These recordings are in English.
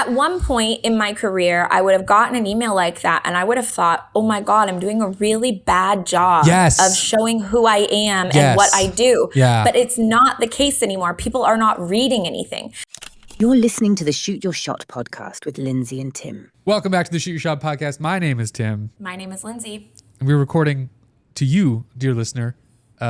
at one point in my career, I would have gotten an email like that and I would have thought, oh my God, I'm doing a really bad job of showing who I am and what I do. But it's not the case anymore. People are not reading anything. You're listening to the Shoot Your Shot podcast with Lindsay and Tim. Welcome back to the Shoot Your Shot podcast. My name is Tim. My name is Lindsay. And we're recording to you, dear listener,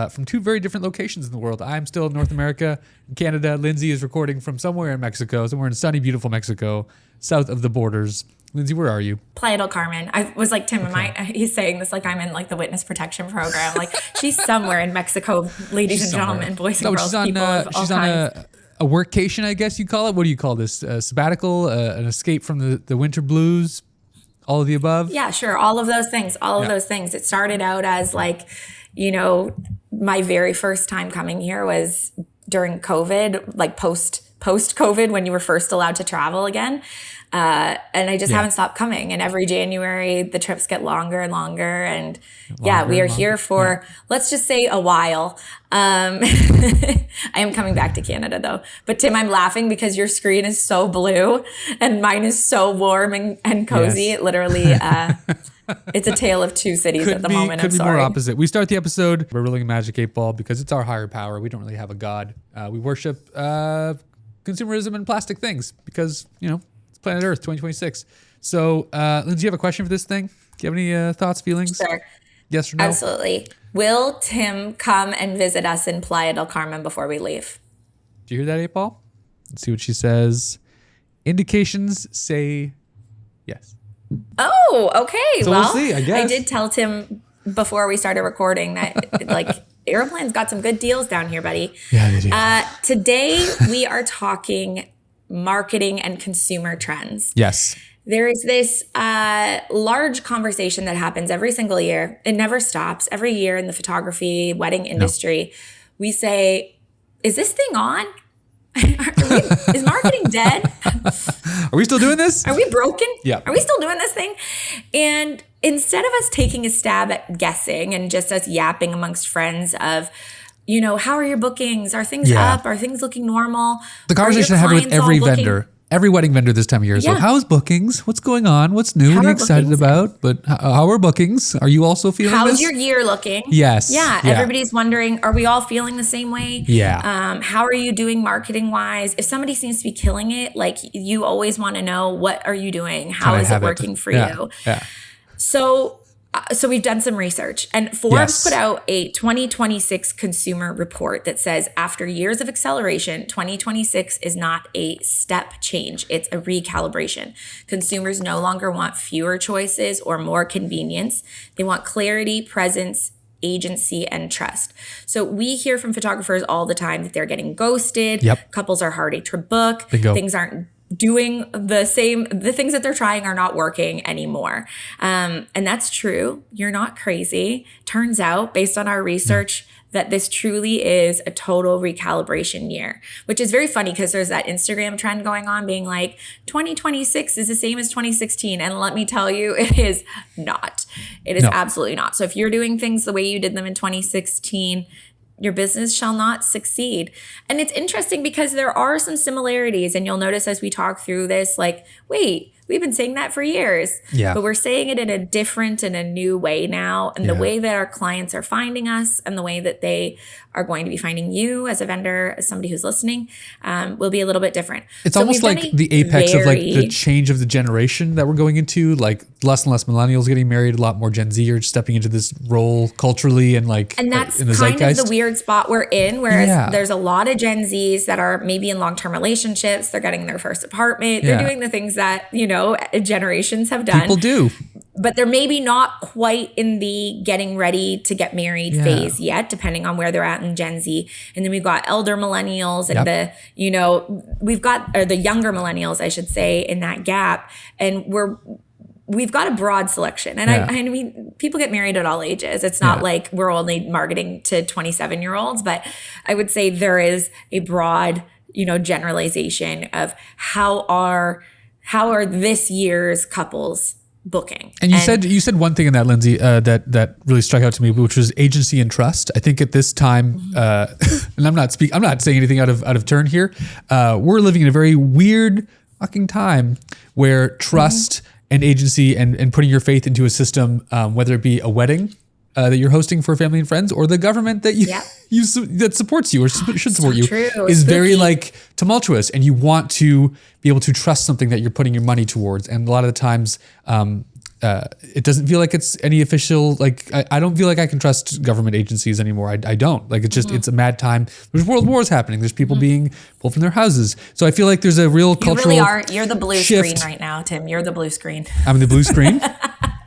from two very different locations in the world. I'm still in North America, in Canada. Lindsay is recording from somewhere in Mexico, somewhere in sunny, beautiful Mexico, south of the borders. Lindsay, where are you? Playa del Carmen. I was like, Tim, he's saying this like I'm in like the witness protection program. Like she's somewhere in Mexico, ladies and gentlemen, boys and girls, people of all kinds. A workcation, I guess you call it. What do you call this? A sabbatical, an escape from the winter blues, all of the above? Yeah, sure. All of those things. All of those things. It started out as like, you know, my very first time coming here was during COVID, like post-COVID when you were first allowed to travel again. And I just haven't stopped coming. And every January, the trips get longer and longer. And we are here for, let's just say a while. I am coming back to Canada though. But Tim, I'm laughing because your screen is so blue and mine is so warm and cozy. Yes. It literally, it's a tale of two cities at the moment. Could be more opposite. We start the episode, we're rolling a magic 8 ball because it's our higher power. We don't really have a god. We worship consumerism and plastic things because, you know, Planet Earth 2026. So, Lindsay, you have a question for this thing? Do you have any thoughts, feelings? Sure. Yes or no? Absolutely. Will Tim come and visit us in Playa del Carmen before we leave? Do you hear that, 8 ball? Let's see what she says. Indications say yes. Oh, okay. So we'll see, I guess. I did tell Tim before we started recording that like Airplane's got some good deals down here, buddy. Yeah, they do. Today we are talking marketing and consumer trends. Yes. There is this large conversation that happens every single year. It never stops. Every year in the photography, wedding industry, we say, is this thing on? Is marketing dead? Are we still doing this? Are we broken? Yeah. Are we still doing this thing? And instead of us taking a stab at guessing and just us yapping amongst friends of, you know, how are your bookings? Are things up? Are things looking normal? The conversation I have with every vendor, every wedding vendor this time of year is like, how's bookings? What's going on? What's new? What are you excited about? But how are bookings? Are you also feeling this? How's your year looking? Yes. Yeah. Everybody's wondering, are we all feeling the same way? Yeah. How are you doing marketing wise? If somebody seems to be killing it, like you always want to know, what are you doing? How is it working for you? Yeah. So we've done some research and Forbes put out a 2026 consumer report that says after years of acceleration, 2026 is not a step change. It's a recalibration. Consumers no longer want fewer choices or more convenience. They want clarity, presence, agency, and trust. So we hear from photographers all the time that they're getting ghosted. Yep. Couples are harder to book. Bingo. Things aren't doing the things that they're trying are not working anymore. And that's true. You're not crazy. Turns out, based on our research, that this truly is a total recalibration year, which is very funny because there's that Instagram trend going on being like 2026 is the same as 2016. And let me tell you, it is not. It is absolutely not. So if you're doing things the way you did them in 2016, your business shall not succeed. And it's interesting because there are some similarities, and you'll notice as we talk through this, like, wait, we've been saying that for years, but we're saying it in a different and a new way now. And the way that our clients are finding us and the way that they are going to be finding you as a vendor, as somebody who's listening, will be a little bit different. It's almost like the apex of like the change of the generation that we're going into, like less and less millennials getting married, a lot more Gen Z are stepping into this role culturally and like and that's in the kind zeitgeist. Of the weird spot we're in, whereas there's a lot of Gen Zs that are maybe in long-term relationships, they're getting their first apartment, they're doing the things that, you know, generations have done. People do. But they're maybe not quite in the getting ready to get married phase yet, depending on where they're at in Gen Z. And then we've got elder millennials and the, you know, or the younger millennials, I should say, in that gap. And we've got a broad selection. And I mean, people get married at all ages. It's not like we're only marketing to 27-year-olds, but I would say there is a broad, you know, generalization of how are this year's couples booking. And you said one thing in that, Lindsay, that really struck out to me, which was agency and trust. I think at this time, and I'm not saying anything out of turn here. We're living in a very weird fucking time where trust and agency and putting your faith into a system, whether it be a wedding that you're hosting for family and friends, or the government that that supports you or should support you, is very like tumultuous, and you want to be able to trust something that you're putting your money towards. And a lot of the times, it doesn't feel like it's any official. Like I don't feel like I can trust government agencies anymore. I don't. Like it's just it's a mad time. There's world wars happening. There's people being pulled from their houses. So I feel like there's a real cultural. You really are. You're the blue shift. screen right now, Tim. You're the blue screen. I'm the blue screen.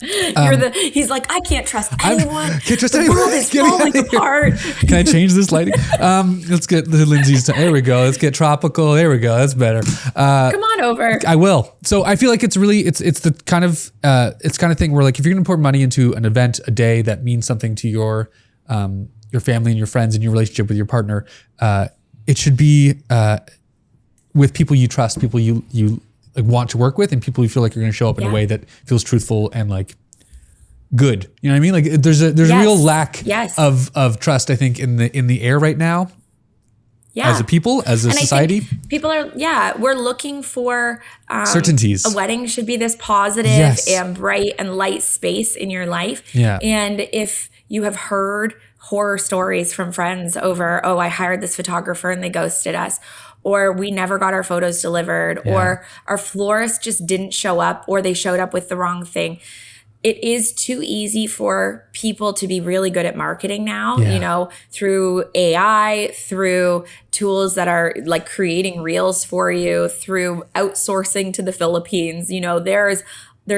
He's like, I can't trust anyone. Can't trust the anyone. world is falling apart. Can I change this lighting? Let's get the Lindsay's. There we go. Let's get tropical. There we go. That's better. Come on over. I will. So I feel like it's really it's the kind of thing where like if you're gonna pour money into an event, a day that means something to your family and your friends and your relationship with your partner, it should be with people you trust, people you like want to work with, and people you feel like you're going to show up in a way that feels truthful and like good. You know what I mean? Like there's a real lack of trust, I think, in the air right now. Yeah. As a people, as a society. People are, we're looking for certainties. A wedding should be this positive and bright and light space in your life. Yeah. And if you have heard horror stories from friends over, oh, I hired this photographer and they ghosted us, or we never got our photos delivered, or our florist just didn't show up, or they showed up with the wrong thing. It is too easy for people to be really good at marketing now, you know, through AI, through tools that are like creating reels for you, through outsourcing to the Philippines. You know, there's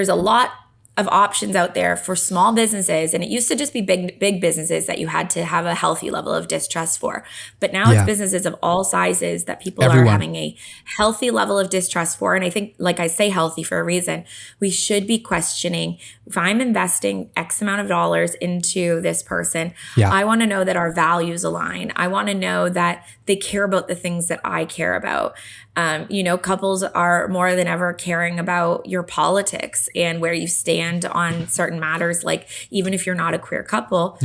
a lot of options out there for small businesses, and it used to just be big businesses that you had to have a healthy level of distrust for, but now it's businesses of all sizes that people are having a healthy level of distrust for. And I think, like I say, healthy for a reason. We should be questioning, if I'm investing X amount of dollars into this person, I want to know that our values align. I want to know that they care about the things that I care about. You know, couples are more than ever caring about your politics and where you stand on certain matters. Like, even if you're not a queer couple,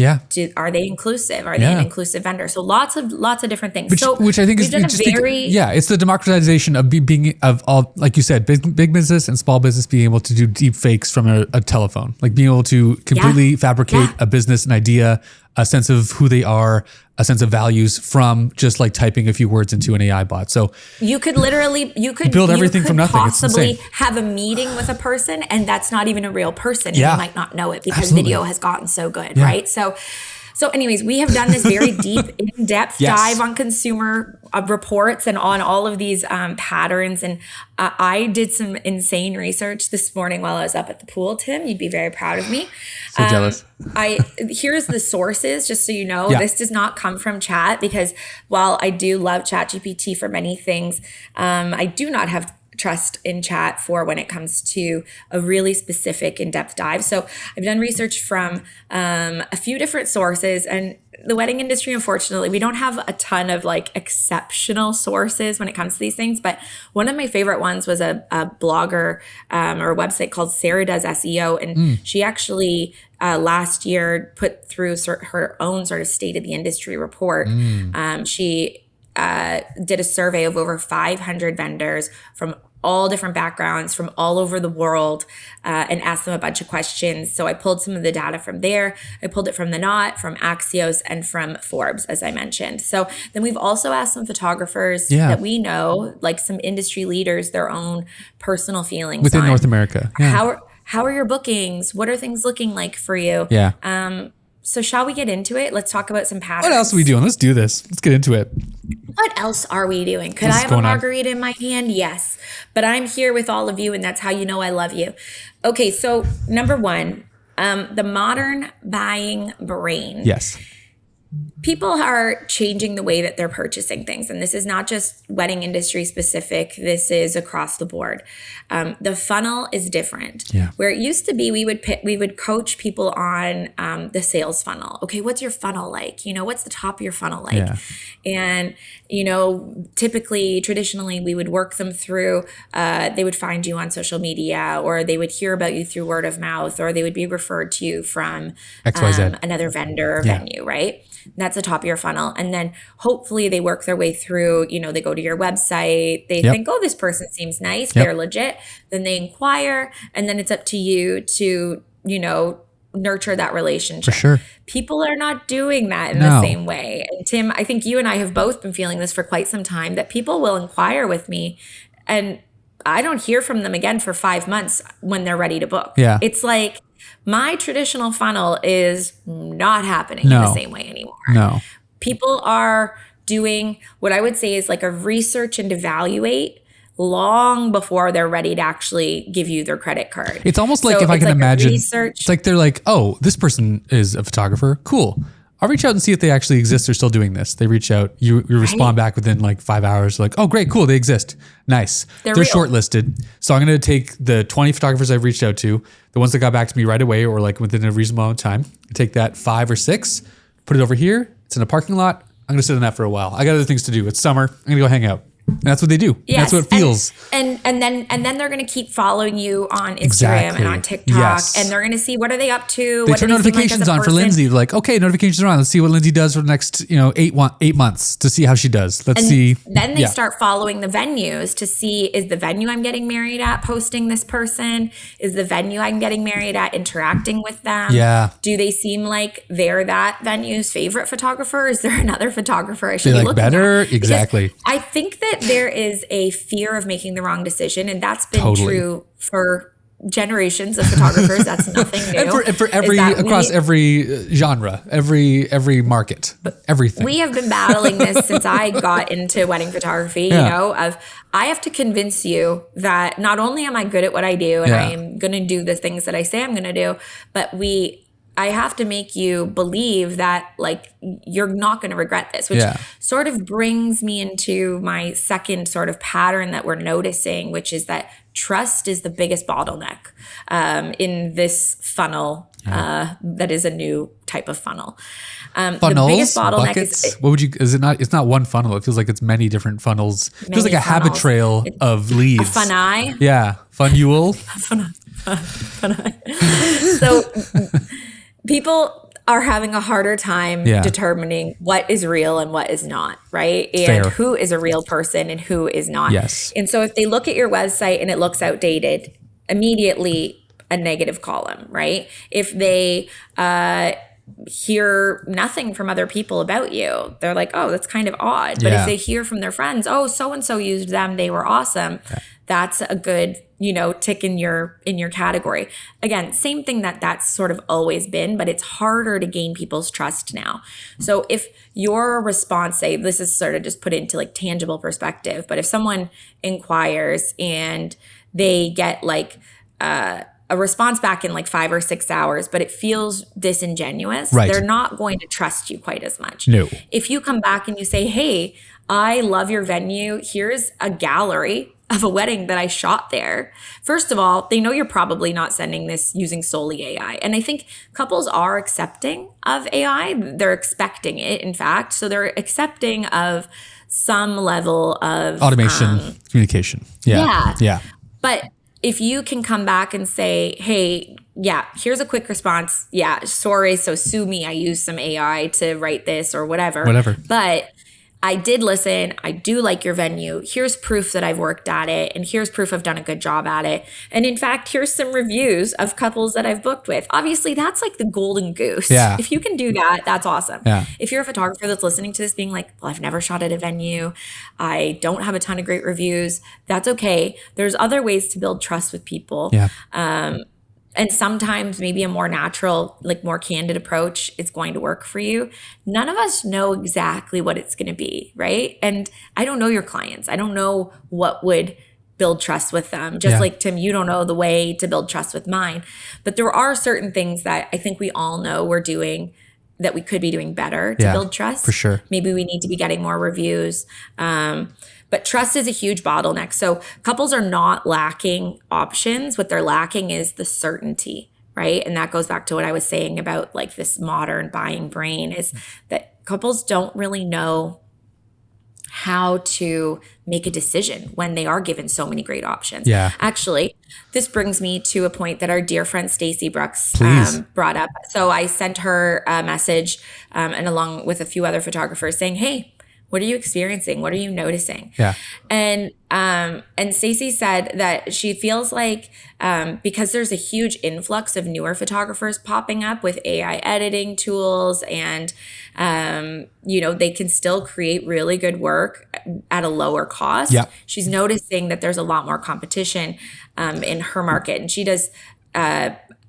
are they inclusive? Are they an inclusive vendor? So lots of different things. Which I think is it's the democratization of being of all, like you said, big business and small business being able to do deep fakes from a telephone, like being able to completely fabricate a business, an idea, a sense of who they are, a sense of values from just like typing a few words into an AI bot. So you could build everything from nothing. Possibly have a meeting with a person, and that's not even a real person. And you might not know it because video has gotten so good, right? So anyways, we have done this very deep, in-depth dive on consumer reports and on all of these patterns. And I did some insane research this morning while I was up at the pool, Tim. You'd be very proud of me. So jealous. Here's the sources, just so you know. This does not come from chat, because while I do love ChatGPT for many things, I do not have trust in chat for when it comes to a really specific in-depth dive. So I've done research from a few different sources, and the wedding industry, unfortunately, we don't have a ton of like exceptional sources when it comes to these things. But one of my favorite ones was a blogger or a website called Sarah Does SEO. And she actually last year put through her own sort of state of the industry report. She did a survey of over 500 vendors from all different backgrounds, from all over the world, and asked them a bunch of questions. So I pulled some of the data from there. I pulled it from The Knot, from Axios, and from Forbes, as I mentioned. So then we've also asked some photographers that we know, like some industry leaders, their own personal feelings within North America. How are your bookings? What are things looking like for you? So shall we get into it? Let's talk about some patterns. What else are we doing? Let's do this. Let's get into it. What else are we doing? Could I have a margarita in my hand? Yes. But I'm here with all of you, and that's how you know I love you. Okay, so number one, the modern buying brain. Yes. People are changing the way that they're purchasing things. And this is not just wedding industry specific. This is across the board. The funnel is different. Where it used to be, we would coach people on the sales funnel. Okay, what's your funnel like? You know, what's the top of your funnel like? And, you know, traditionally, we would work them through, they would find you on social media, or they would hear about you through word of mouth, or they would be referred to you from XYZ. Another vendor or venue, right? That's that's the top of your funnel. And then hopefully they work their way through, they go to your website, they Yep. think, oh, this person seems nice, Yep. they're legit. Then they inquire, and then it's up to you to, nurture that relationship. For sure. People are not doing that in the same way. And Tim, I think you and I have both been feeling this for quite some time, that people will inquire with me and I don't hear from them again for 5 months when they're ready to book. Yeah. It's like my traditional funnel is not happening in the same way anymore. No. People are doing what I would say is like a research and evaluate long before they're ready to actually give you their credit card. It's almost like, if I can imagine, research. it's like they're like, oh, this person is a photographer. Cool. I'll reach out and see if they actually exist or still doing this. They reach out, you respond back within like 5 hours, like, oh, great, cool, they exist. Nice. They're real. shortlisted. So I'm going to take the 20 photographers I've reached out to, the ones that got back to me right away or like within a reasonable amount of time, take that 5 or 6, put it over here. It's in a parking lot. I'm going to sit on that for a while. I got other things to do. It's summer. I'm going to go hang out. And that's what they do. Yes. That's what it feels. And then they're going to keep following you on Instagram Exactly. and on TikTok. Yes. And they're going to see, what are they up to? They What turn do they seem like notifications as a on for person? Lindsay. They're like, okay, notifications are on. Let's see what Lindsay does for the next, 8 months to see how she does. Let's see. Then they start following the venues to see, is the venue I'm getting married at posting this person? Is the venue I'm getting married at interacting with them? Yeah. Do they seem like they're that venue's favorite photographer? Is there another photographer I should They be like looking better? at? Exactly. Because I think that there is a fear of making the wrong decision, and that's been Totally. true for generations of photographers. That's nothing new. And for every, across every genre, every market, everything. We have been battling this since I got into wedding photography, of I have to convince you that not only am I good at what I do and I am going to do the things that I say I'm going to do, but I have to make you believe that like you're not going to regret this, which sort of brings me into my second sort of pattern that we're noticing, which is that trust is the biggest bottleneck in this funnel that is a new type of funnel. Funnels, the biggest bottleneck buckets. is What would you? Is it not? It's not one funnel. It feels like it's many different funnels. It feels like a habit funnels. trail of leads. a funai. Yeah, funnel. So people are having a harder time Yeah. determining what is real and what is not, right? And Fair. who is a real person and who is not. Yes. And so if they look at your website and it looks outdated, immediately a negative column, right? If they hear nothing from other people about you, they're like, oh, that's kind of odd. But Yeah. if they hear from their friends, oh, so-and-so used them, they were awesome. That's a good, tick in your category. Again, same thing that's sort of always been, but it's harder to gain people's trust now. So if your response, say, this is sort of just put into like tangible perspective, but if someone inquires and they get like a response back in like 5 or 6 hours, but it feels disingenuous, Right. they're not going to trust you quite as much. No. If you come back and you say, hey, I love your venue, here's a gallery of a wedding that I shot there. First of all, they know you're probably not sending this using solely AI. And I think couples are accepting of AI. They're expecting it, in fact. So they're accepting of some level of Automation, communication. Yeah. But if you can come back and say, hey, yeah, here's a quick response. Yeah, sorry, so sue me. I used some AI to write this or whatever. But I did listen. I do like your venue. Here's proof that I've worked at it. And here's proof I've done a good job at it. And in fact, here's some reviews of couples that I've booked with. Obviously, that's like the golden goose. Yeah. If you can do that, that's awesome. Yeah. If you're a photographer that's listening to this being like, well, I've never shot at a venue, I don't have a ton of great reviews, that's okay. There's other ways to build trust with people. Yeah. And sometimes maybe a more natural, like more candid approach is going to work for you. None of us know exactly what it's going to be, right? And I don't know your clients. I don't know what would build trust with them. Just like Tim, you don't know the way to build trust with mine. But there are certain things that I think we all know we're doing that we could be doing better to build trust. For sure. Maybe we need to be getting more reviews. But trust is a huge bottleneck. So couples are not lacking options. What they're lacking is the certainty, right? And that goes back to what I was saying about like this modern buying brain, is that couples don't really know how to make a decision when they are given so many great options. Yeah. Actually, this brings me to a point that our dear friend Stacey Brooks brought up. So I sent her a message and along with a few other photographers saying, hey, what are you experiencing? What are you noticing? Yeah. And Stacey said that she feels like because there's a huge influx of newer photographers popping up with AI editing tools and, they can still create really good work at a lower cost. Yeah. She's noticing that there's a lot more competition in her market. And she does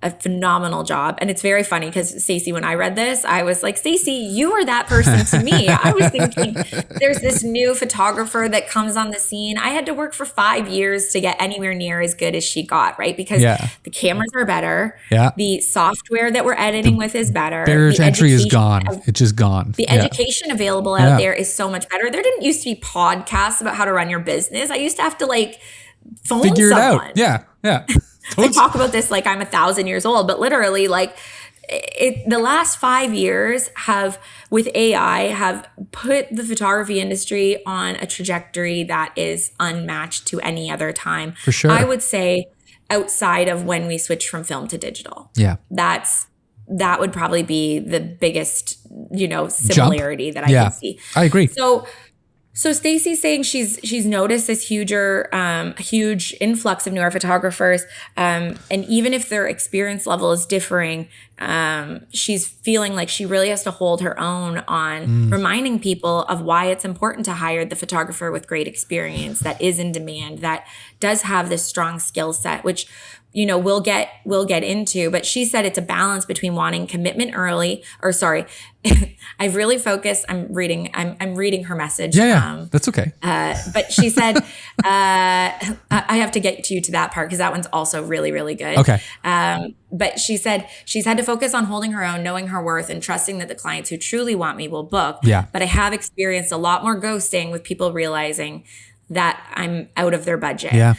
a phenomenal job. And it's very funny because Stacey, when I read this, I was like, Stacey, you are that person to me. I was thinking there's this new photographer that comes on the scene. I had to work for 5 years to get anywhere near as good as she got, right? Because the cameras are better. Yeah. The software that we're editing with is better. Barrier to entry is gone. It's just gone. The education available out there is so much better. There didn't used to be podcasts about how to run your business. I used to have to phone figure someone. it out. Yeah. I talk about this like I'm 1,000 years old, but literally the last 5 years with AI have put the photography industry on a trajectory that is unmatched to any other time. For sure. I would say outside of when we switched from film to digital. Yeah. That would probably be the biggest, similarity that I can see. I agree. So Stacey's saying she's noticed this huge influx of newer photographers, and even if their experience level is differing, she's feeling like she really has to hold her own on reminding people of why it's important to hire the photographer with great experience that is in demand, that does have this strong skill set, which we'll get into. But she said it's a balance between wanting commitment early, I've really focused. I'm reading her message. Yeah, that's okay. But she said, I have to get you to that part because that one's also really, really good. Okay. But she said she's had to focus on holding her own, knowing her worth, and trusting that the clients who truly want me will book. Yeah. But I have experienced a lot more ghosting with people realizing that I'm out of their budget. Yeah.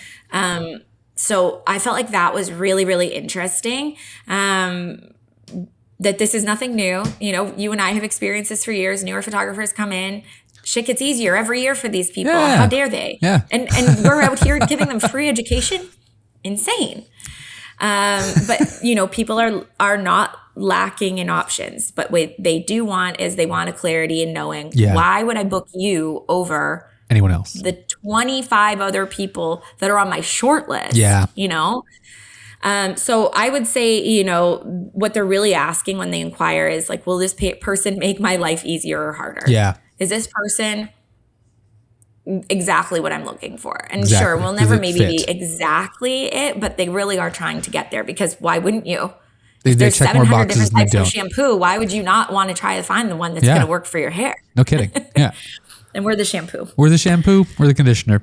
So I felt like that was really, really interesting. That this is nothing new. You and I have experienced this for years. Newer photographers come in. Shit gets easier every year for these people. Yeah. How dare they? Yeah. And we're out here giving them free education. Insane. But people are not lacking in options. But what they do want is they want a clarity in knowing why would I book you over anyone else? The 25 other people that are on my short list. Yeah. So I would say, what they're really asking when they inquire is will this person make my life easier or harder? Yeah. Is this person exactly what I'm looking for? And Exactly. sure, we'll never maybe be exactly it, but they really are trying to get there because why wouldn't you? They check more 700 boxes different than they types don't. of shampoo. Why would you not want to try to find the one that's going to work for your hair? No kidding. Yeah. And we're the shampoo. We're the shampoo. We're the conditioner.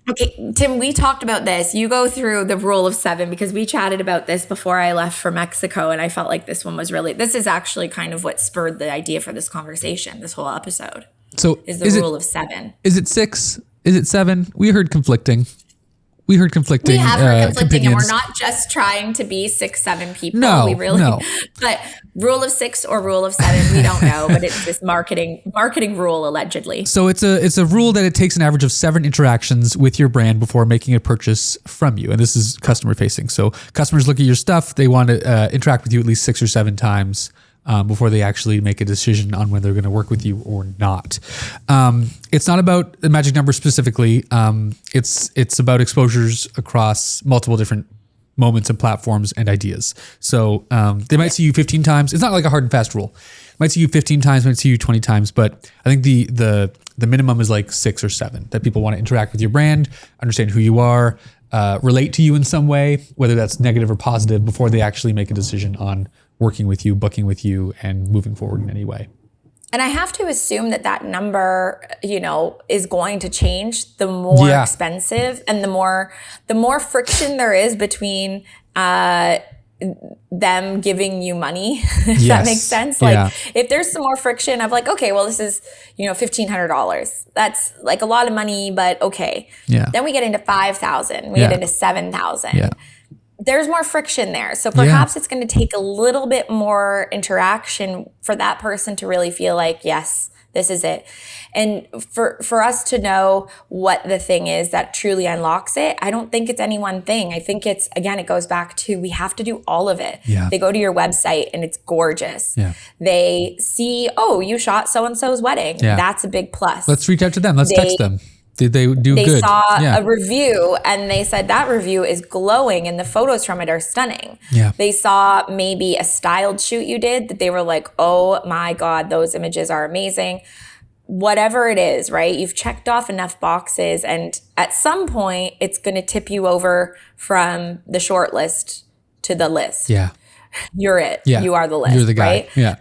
Okay, Tim, we talked about this. You go through the rule of 7 because we chatted about this before I left for Mexico. And I felt like this is actually kind of what spurred the idea for this conversation, this whole episode. So is the rule of 7. Is it 6? Is it 7? We heard conflicting. We have heard conflicting and opinions. we're not just trying to be 6, 7 people. No. But rule of 6 or rule of 7, we don't know. But it's this marketing rule allegedly. So it's a rule that it takes an average of 7 interactions with your brand before making a purchase from you, and this is customer facing. So customers look at your stuff; they want to interact with you at least 6 or 7 times. Before they actually make a decision on whether they're going to work with you or not. It's not about the magic number specifically. It's about exposures across multiple different moments and platforms and ideas. So they might see you 15 times. It's not like a hard and fast rule. Might see you 15 times, might see you 20 times, but I think the minimum is 6 or 7, that people want to interact with your brand, understand who you are, relate to you in some way, whether that's negative or positive, before they actually make a decision on working with you, booking with you, and moving forward in any way. And I have to assume that number, is going to change the more expensive and the more friction there is between them giving you money. If that makes sense. If there's some more friction of okay, well, this is, $1,500. That's a lot of money, but okay. Yeah. Then we get into 5,000. We get into 7,000. Yeah. There's more friction there. So perhaps it's going to take a little bit more interaction for that person to really feel like, yes, This is it. And for us to know what the thing is that truly unlocks it, I don't think it's any one thing. I think it's, again, it goes back to, we have to do all of it. Yeah. They go to your website and it's gorgeous. Yeah. They see, oh, you shot so-and-so's wedding. Yeah. That's a big plus. Let's reach out to them. Let's text them. Did they do they good? saw Yeah. a review and they said that review is glowing and the photos from it are stunning. Yeah. They saw maybe a styled shoot you did that they were like, oh my God, those images are amazing. Whatever it is, right? You've checked off enough boxes and at some point it's going to tip you over from the short list to the list. Yeah. You're it. Yeah. You are the list. You're the guy. Right? Yeah.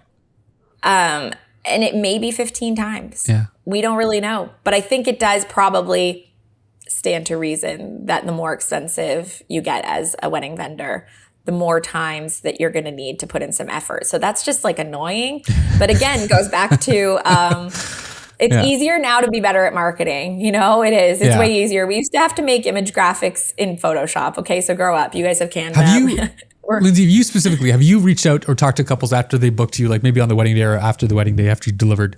And it may be 15 times. Yeah. We don't really know. But I think it does probably stand to reason that the more expensive you get as a wedding vendor, the more times that you're going to need to put in some effort. So that's just like annoying. But again, goes back to it's easier now to be better at marketing. You know, it is. It's way easier. We used to have to make image graphics in Photoshop. Okay, so grow up. You guys have Canva. Have you, Lindsay, you specifically, have you reached out or talked to couples after they booked you, like maybe on the wedding day or after the wedding day after you delivered?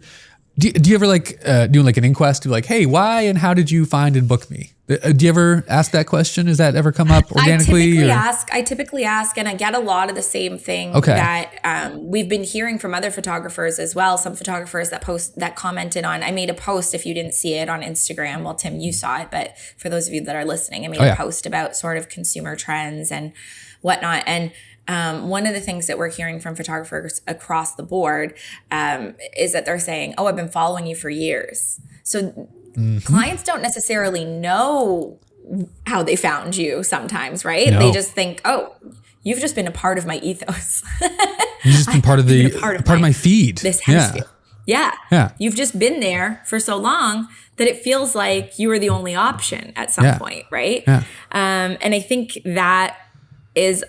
Do you ever like do like an inquest? Do like, hey, why and how did you find and book me? Do you ever ask that question? Does that ever come up organically? I typically ask, and I get a lot of the same thing that we've been hearing from other photographers as well. Some photographers that commented on, I made a post, if you didn't see it, on Instagram. Well, Tim, you saw it, but for those of you that are listening, I made a post about sort of consumer trends and whatnot. And one of the things that we're hearing from photographers across the board is that they're saying, oh, I've been following you for years. So clients don't necessarily know how they found you sometimes, right? No. They just think, oh, you've just been a part of my ethos. You've just been part of my feed. This hemisphere. Yeah. You've just been there for so long that it feels like you were the only option at some point, right? Yeah. And I think that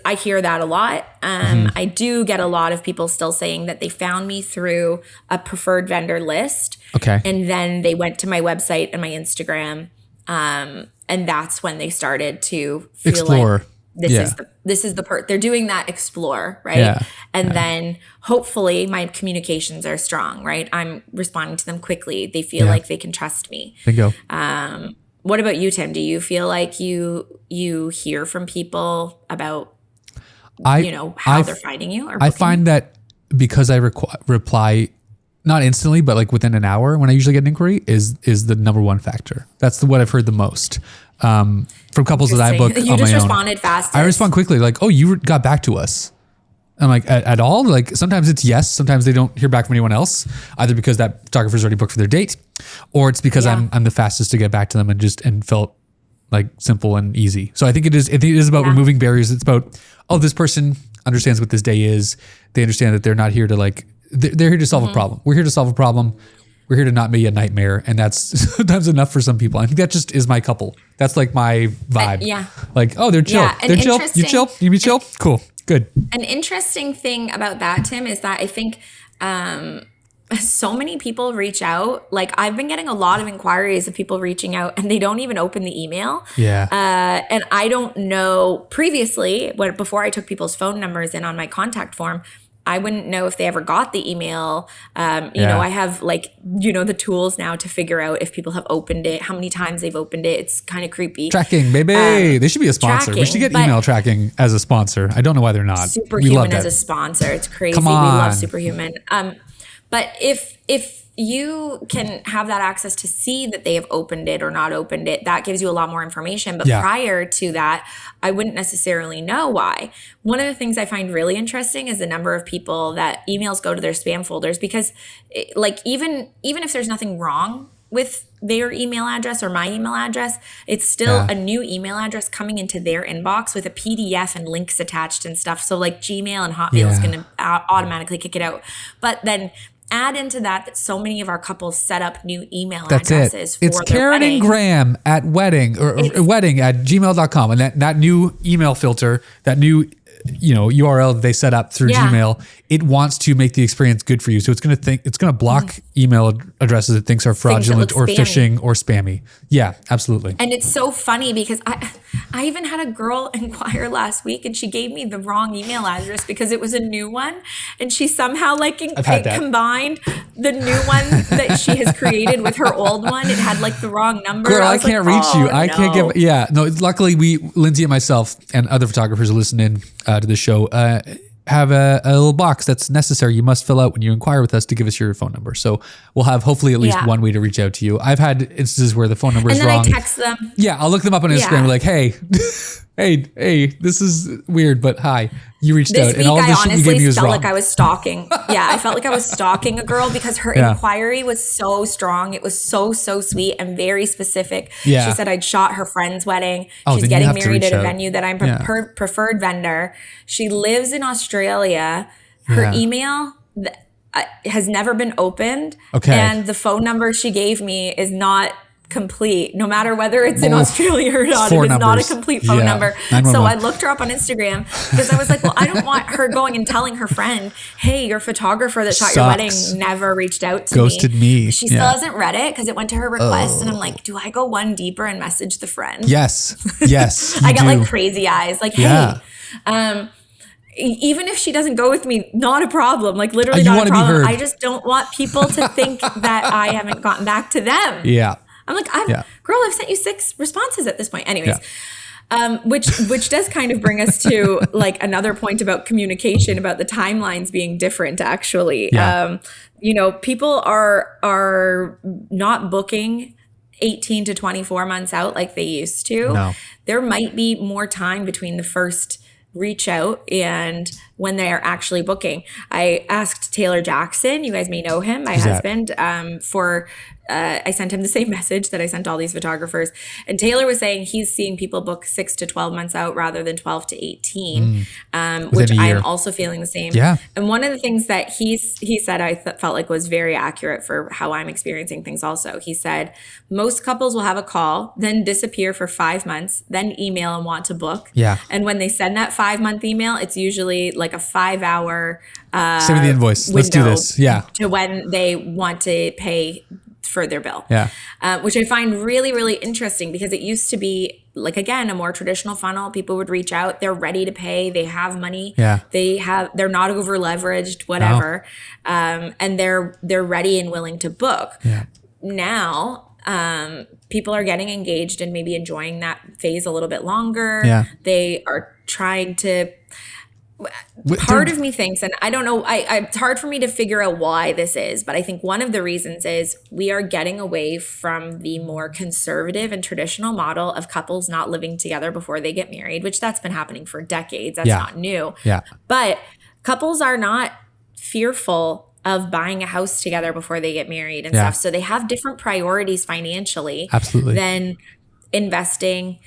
I hear that a lot. I do get a lot of people still saying that they found me through a preferred vendor list. Okay. And then they went to my website and my Instagram. And that's when they started to feel explore. Like this is the they're doing that explore, right? Yeah. And then hopefully my communications are strong, right? I'm responding to them quickly. They feel like they can trust me. Bingo. What about you, Tim? Do you feel like you hear from people about how they're finding you? Or I find that because I reply not instantly, but like within an hour when I usually get an inquiry is the number one factor. That's what I've heard the most from couples that I book on my own. You just responded fast. I respond quickly, like, oh, you got back to us. I'm like, at all? Like sometimes it's yes, sometimes they don't hear back from anyone else, either because that photographer's already booked for their date, or it's because I'm the fastest to get back to them and felt like simple and easy. So I think it is about removing barriers. It's about, oh, this person understands what this day is. They understand that they're not here to they're here to solve a problem. We're here to solve a problem. We're here to not be a nightmare. And that's sometimes enough for some people. I think that just is my couple. That's like my vibe. Like, oh, they're chill. Yeah, they're chill. You chill? You be chill? Cool. Good. An interesting thing about that, Tim, is that I think so many people reach out. Like I've been getting a lot of inquiries of people reaching out and they don't even open the email. Yeah. And I don't know previously, before I took people's phone numbers in on my contact form, I wouldn't know if they ever got the email. You know, I have the tools now to figure out if people have opened it, how many times they've opened it. It's kind of creepy. Tracking, baby. They should be a sponsor. We should get email tracking as a sponsor. I don't know why they're not. Superhuman as a sponsor. It's crazy. Come on. We love Superhuman. But if you can have that access to see that they have opened it or not opened it, that gives you a lot more information. But prior to that, I wouldn't necessarily know why. One of the things I find really interesting is the number of people that emails go to their spam folders, because even if there's nothing wrong with their email address or my email address, it's still a new email address coming into their inbox with a PDF and links attached and stuff. So like Gmail and Hotmail is going to automatically kick it out. But then add into that so many of our couples set up new email addresses for it's their Karen wedding. and Graham at wedding or wedding at gmail.com. And that new email filter, that new URL that they set up through Gmail, it wants to make the experience good for you. So it's going to block email addresses it thinks are fraudulent or phishing or spammy. Yeah, absolutely. And it's so funny because I even had a girl inquire last week and she gave me the wrong email address because it was a new one. And she somehow combined the new one that she has created with her old one. It had the wrong number. Girl, I can't reach you. I can't get, luckily Lindsay and myself and other photographers who listen in to the show, have a little box that's necessary you must fill out when you inquire with us to give us your phone number. So we'll have hopefully at least one way to reach out to you. I've had instances where the phone number is wrong. And then I text them. Yeah, I'll look them up on Instagram and be like, hey, hey, this is weird, but hi, you reached out. And all of this shit you gave me was wrong. Like I was stalking. Yeah, I felt like I was stalking a girl because her inquiry was so strong. It was so sweet and very specific. Yeah. She said I'd shot her friend's wedding. She's getting married at a venue that I'm preferred vendor. She lives in Australia. Her email has never been opened. Okay. And the phone number she gave me is not complete, no matter whether it's in Australia or not. It is not a complete phone number. So I looked her up on Instagram because I was like, well, I don't want her going and telling her friend, hey, your photographer that shot your wedding never reached out to Ghosted me. She still hasn't read it because it went to her request. And I'm like, do I go one deeper and message the friend? Yes. I got crazy eyes. Hey, even if she doesn't go with me, not a problem. Literally not a problem. I just don't want people to think that I haven't gotten back to them. Yeah. I'm like, girl, I've sent you 6 responses at this point. Anyways, which does kind of bring us to another point about communication, about the timelines being different, actually. Yeah. People are not booking 18 to 24 months out like they used to. No. There might be more time between the first reach out and when they are actually booking. I asked Taylor Jackson, you guys may know him, my husband, I sent him the same message that I sent all these photographers. And Taylor was saying he's seeing people book 6 to 12 months out rather than 12 to 18, which I am also feeling the same. Yeah. And one of the things that he said I felt like was very accurate for how I'm experiencing things also. He said, most couples will have a call, then disappear for 5 months, then email and want to book. Yeah. And when they send that 5-month email, it's usually a 5-hour send me the invoice. Let's do this. Yeah. To when they want to pay for their bill. Yeah. Which I find really, really interesting because it used to be again, a more traditional funnel. People would reach out, they're ready to pay, they have money. Yeah. They're not over leveraged, whatever. No. And they're ready and willing to book. Yeah. Now, people are getting engaged and maybe enjoying that phase a little bit longer. Yeah. They are trying to part of me thinks, and I don't know, it's hard for me to figure out why this is, but I think one of the reasons is we are getting away from the more conservative and traditional model of couples not living together before they get married, which that's been happening for decades. That's not new. Yeah. But couples are not fearful of buying a house together before they get married and stuff. So they have different priorities financially than investing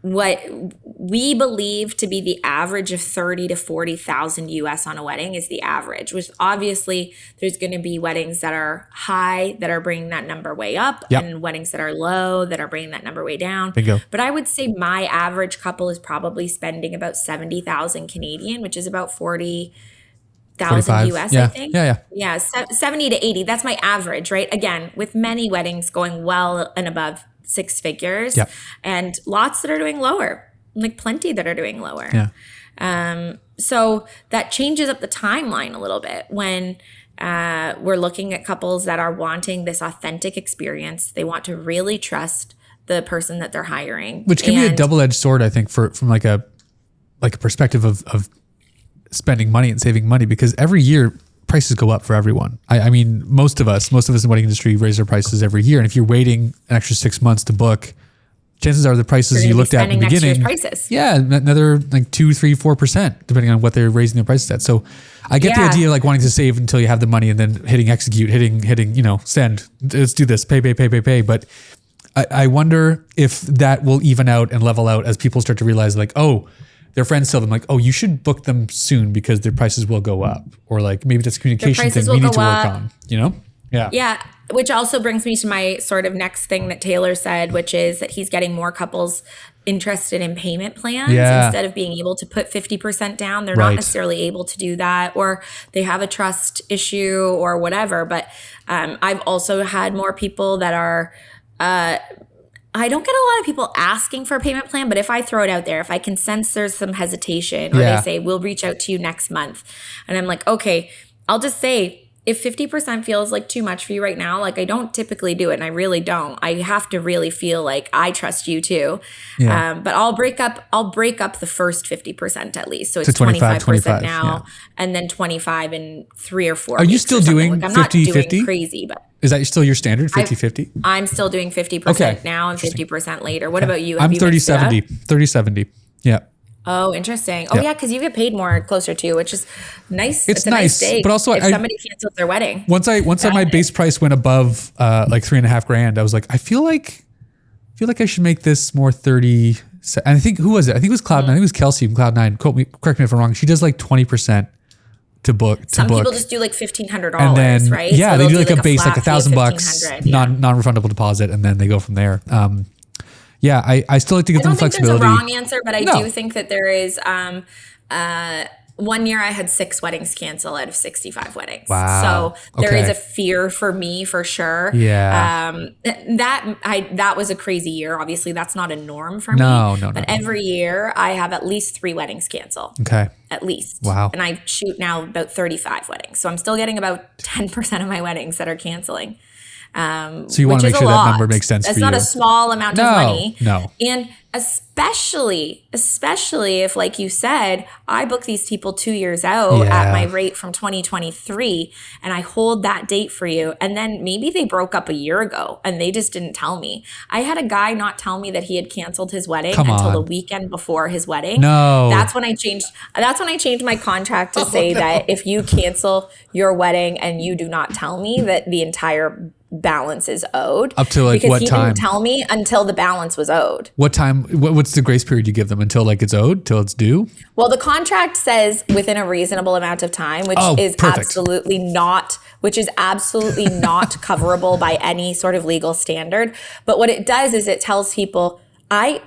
what we believe to be the average of 30 to 40,000 US on a wedding is the average, which obviously there's going to be weddings that are high that are bringing that number way up and weddings that are low that are bringing that number way down. Bingo. But I would say my average couple is probably spending about 70,000 Canadian, which is about 40,000 US, I think. Yeah, 70 to 80. That's my average, right? Again, with many weddings going well and above 6 figures, and lots that are doing lower, plenty that are doing lower. Yeah. So that changes up the timeline a little bit when we're looking at couples that are wanting this authentic experience. They want to really trust the person that they're hiring, which can be a double-edged sword, I think, from a perspective of spending money and saving money, because every year prices go up for everyone. I mean, most of us in the wedding industry raise their prices every year. And if you're waiting an extra 6 months to book, chances are the prices you looked at in the beginning, another 2, 3, 4%, depending on what they're raising their prices at. So I get the idea of wanting to save until you have the money and then hitting execute, hitting, send, let's do this, pay. But I wonder if that will even out and level out as people start to realize their friends tell them oh, you should book them soon because their prices will go up, or maybe that's a communication thing we need to work on, Yeah. Yeah. Which also brings me to my sort of next thing that Taylor said, which is that he's getting more couples interested in payment plans Yeah. instead of being able to put 50% down. They're Right. not necessarily able to do that, or they have a trust issue or whatever. But I've also had more people that are, I don't get a lot of people asking for a payment plan, but if I throw it out there, if I can sense there's some hesitation, or Yeah. they say, we'll reach out to you next month. And I'm like, okay, I'll just say, if 50% feels like too much for you right now, like I don't typically do it, and I really don't. I have to really feel like I trust you too. Yeah. But I'll break up the first 50% at least. So it's To 25, 25% now, yeah. and then 25 in 3 or 4 Are you weeks still or something. doing Like, I'm not 50, doing 50? crazy, but Is that still your standard, 50-50? I'm still doing 50% Okay. now and 50% later. What about you? Have I'm you mixed it up? 30-70. 30-70. Yeah. Oh, interesting. Oh, yeah, because you get paid more closer to, which is nice. It's a nice, day but also if somebody cancels their wedding. Once my base price went above like $3,500, I was like, I feel like I should make this more 30. And I think, who was it? I think it was Cloud9. I think it was Kelsey from Cloud9. Correct me if I'm wrong. She does like 20% to book. Some people just do like $1,500, and then, right? Yeah, So they they'll do like a base, like flat fee of $1,000 $1,500, yeah. non-refundable deposit, and then they go from there. Yeah, I still like to give them flexibility. I don't think there's a wrong answer, but I No. do think that there is. 1 year I had 6 weddings cancel out of 65 weddings. Wow. So there is Okay. a fear for me for sure. Yeah. That was a crazy year. Obviously, that's not a norm for No, me. no, But no. every year I have at least 3 weddings cancel. Okay. At least. Wow. And I shoot now about 35 weddings. So I'm still getting about 10% of my weddings that are canceling. So you want to which make is sure a that lot. number makes sense That's for you. not a small amount of money. No. And especially if, like you said, I book these people 2 years out Yeah. at my rate from 2023, and I hold that date for you. And then maybe they broke up a year ago and they just didn't tell me. I had a guy not tell me that he had canceled his wedding until the weekend before his wedding. No. That's when I changed my contract to say that if you cancel your wedding and you do not tell me, that the entire balance is owed. Up to like because what he time? didn't tell me until the balance was owed. What time? What's the grace period you give them until like it's owed, till it's due? Well, the contract says within a reasonable amount of time, which is perfect. absolutely not coverable by any sort of legal standard. But what it does is it tells people, I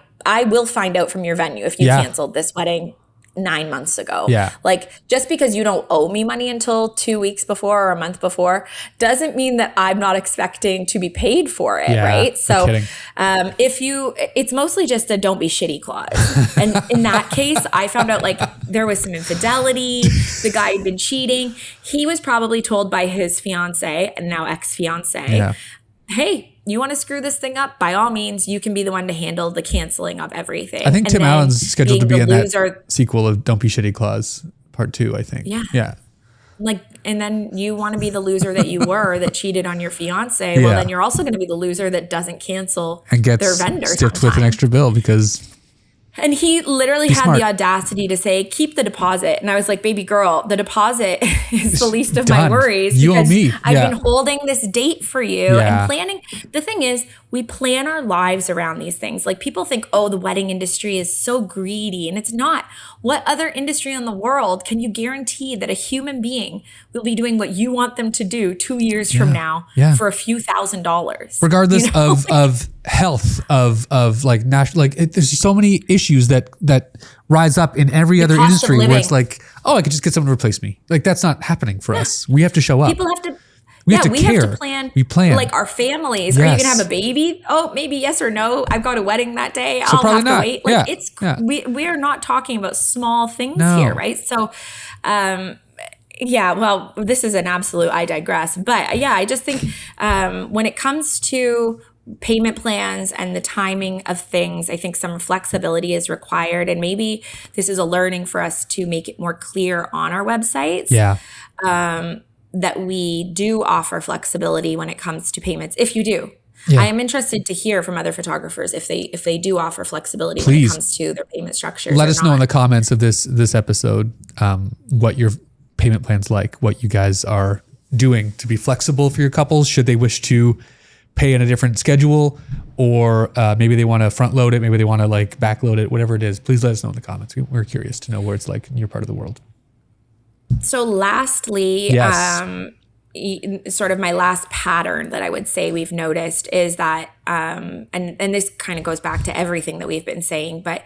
will find out from your venue if you Yeah. canceled this wedding 9 months ago. Yeah. Like, just because you don't owe me money until 2 weeks before or a month before doesn't mean that I'm not expecting to be paid for it. Yeah, right. no So kidding. it's mostly just a don't be shitty clause. And in that case, I found out like there was some infidelity. The guy had been cheating. He was probably told by his fiance and now ex-fiance, Yeah. hey, you want to screw this thing up? By all means, you can be the one to handle the canceling of everything. I think And Tim then Allen's scheduled to be being in the that loser, sequel of Don't Be Shitty Claus Part 2, I think. Yeah. Yeah. like, and then you want to be the loser that you were that cheated on your fiance. Well, Yeah. then you're also going to be the loser that doesn't cancel And their gets vendor stiffed on with an time. extra bill because And he literally had smart. the audacity to say, keep the deposit. And I was like, baby girl, the deposit is the least of my Done. worries. You owe because me. I've Yeah. been holding this date for you Yeah. and planning. The thing is, we plan our lives around these things. Like, people think, oh, the wedding industry is so greedy. And it's not. What other industry in the world can you guarantee that a human being will be doing what you want them to do 2 years from now Yeah. for a few $1,000s? regardless You know? of health, of like national, like there's so many issues that rise up in every other cost of industry where living. it's like, oh, I could just get someone to replace me. Like, that's not happening for us. We have to show up. People have to. We have to we have care. to plan. We plan. Like, our families. Are you Yes. gonna have a baby? Oh, maybe yes or no. I've got a wedding that day. So I'll probably have to not. wait. Like, Yeah. it's Yeah. we are not talking about small things No. here, right? So, yeah. Well, this is an absolute. I digress. But yeah, I just think when it comes to payment plans and the timing of things, I think some flexibility is required, and maybe this is a learning for us to make it more clear on our websites. Yeah. That we do offer flexibility when it comes to payments. If you do, Yeah. I am interested to hear from other photographers if they do offer flexibility when Please. it comes to their payment structures. Let or us know in not. the comments of this episode what your payment plan's like, what you guys are doing to be flexible for your couples should they wish to pay in a different schedule, or maybe they want to front load it, maybe they want to like back load it, whatever it is. Please let us know in the comments. We're curious to know where it's like in your part of the world. So lastly, Yes. sort of my last pattern that I would say we've noticed is that, and this kind of goes back to everything that we've been saying, but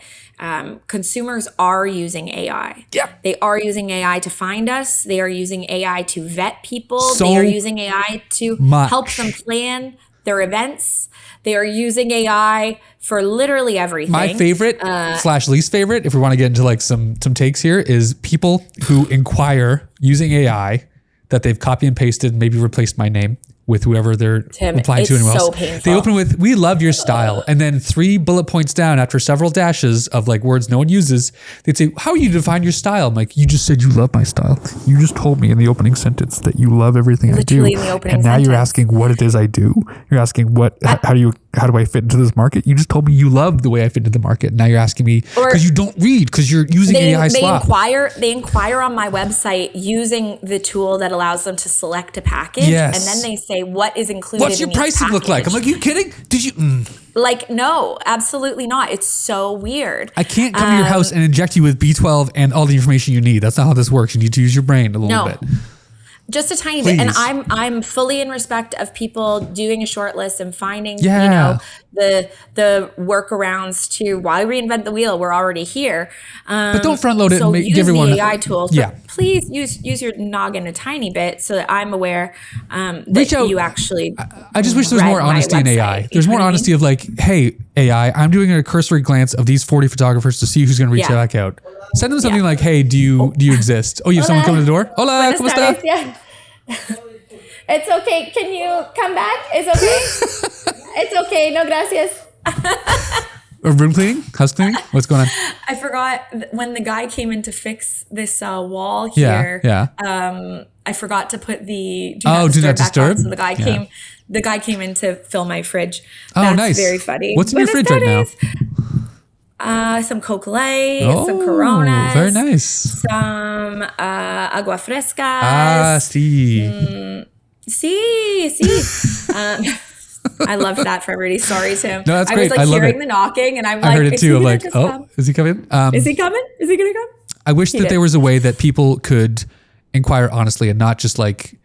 consumers are using AI. Yeah. They are using AI to find us. They are using AI to vet people. So they are using AI to much. help them plan their events. They are using AI for literally everything. My favorite / least favorite, if we want to get into like some takes here, is people who inquire using AI that they've copy and pasted, maybe replaced my name with whoever they're applying to anyone else. Painful. They open with, "We love your style." And then 3 bullet points down after several dashes of like words no one uses, they'd say, "How you define your style?" I'm like, "You just said you love my style. You just told me in the opening sentence that you love everything Literally I do. in the opening And now you're sentence. asking what it is I do. You're asking how do I fit into this market? You just told me you love the way I fit into the market. Now you're asking me because you don't read, because you're using AI slop." They inquire on my website using the tool that allows them to select a package. Yes. And then they say, what is included What's your in each pricing look like? I'm package? like, you kidding? Did you? Like, no, absolutely not. It's so weird. I can't come to your house and inject you with B12 and all the information you need. That's not how this works. You need to use your brain a little bit. Just a tiny bit. And Please. I'm fully in respect of people doing a short list and finding, Yeah. the workarounds to why reinvent the wheel. We're already here. But don't front load it and use give everyone the AI tools. Yeah. But please use your noggin a tiny bit so that I'm aware Reach that out. you actually. I just wish there was read more my honesty in website. AI. You There's know more what I mean? honesty of like, "Hey, AI, I'm doing a cursory glance of these 40 photographers to see who's going to reach Yeah. back out." Send them something like, "Hey, do you exist? Oh, you have someone coming to the door? Hola, ¿cómo está?" Yeah. It's okay. Can you come back? It's okay. It's okay. No, gracias. Room cleaning? House cleaning? What's going on? I forgot when the guy came in to fix this wall Yeah, here. yeah. I forgot to put the Do not back on. disturb? So the guy Yeah. came. The guy came in to fill my fridge. Oh, That's nice. very funny. What's in your fridge right now? Some Coca Light, Oh, some Coronas, very nice. some agua frescas. Ah, sí. Sí. I loved that for everybody. Sorry, Tim. No, that's I was great. like I love hearing it. the knocking, and I'm I like, heard it is he too. I'm gonna like, just oh, come? is he coming? Is he coming? Is he gonna come? I wish that did. there was a way that people could inquire honestly and not just like,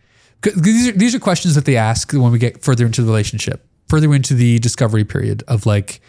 'cause these are questions that they ask when we get further into the relationship, further into the discovery period of like,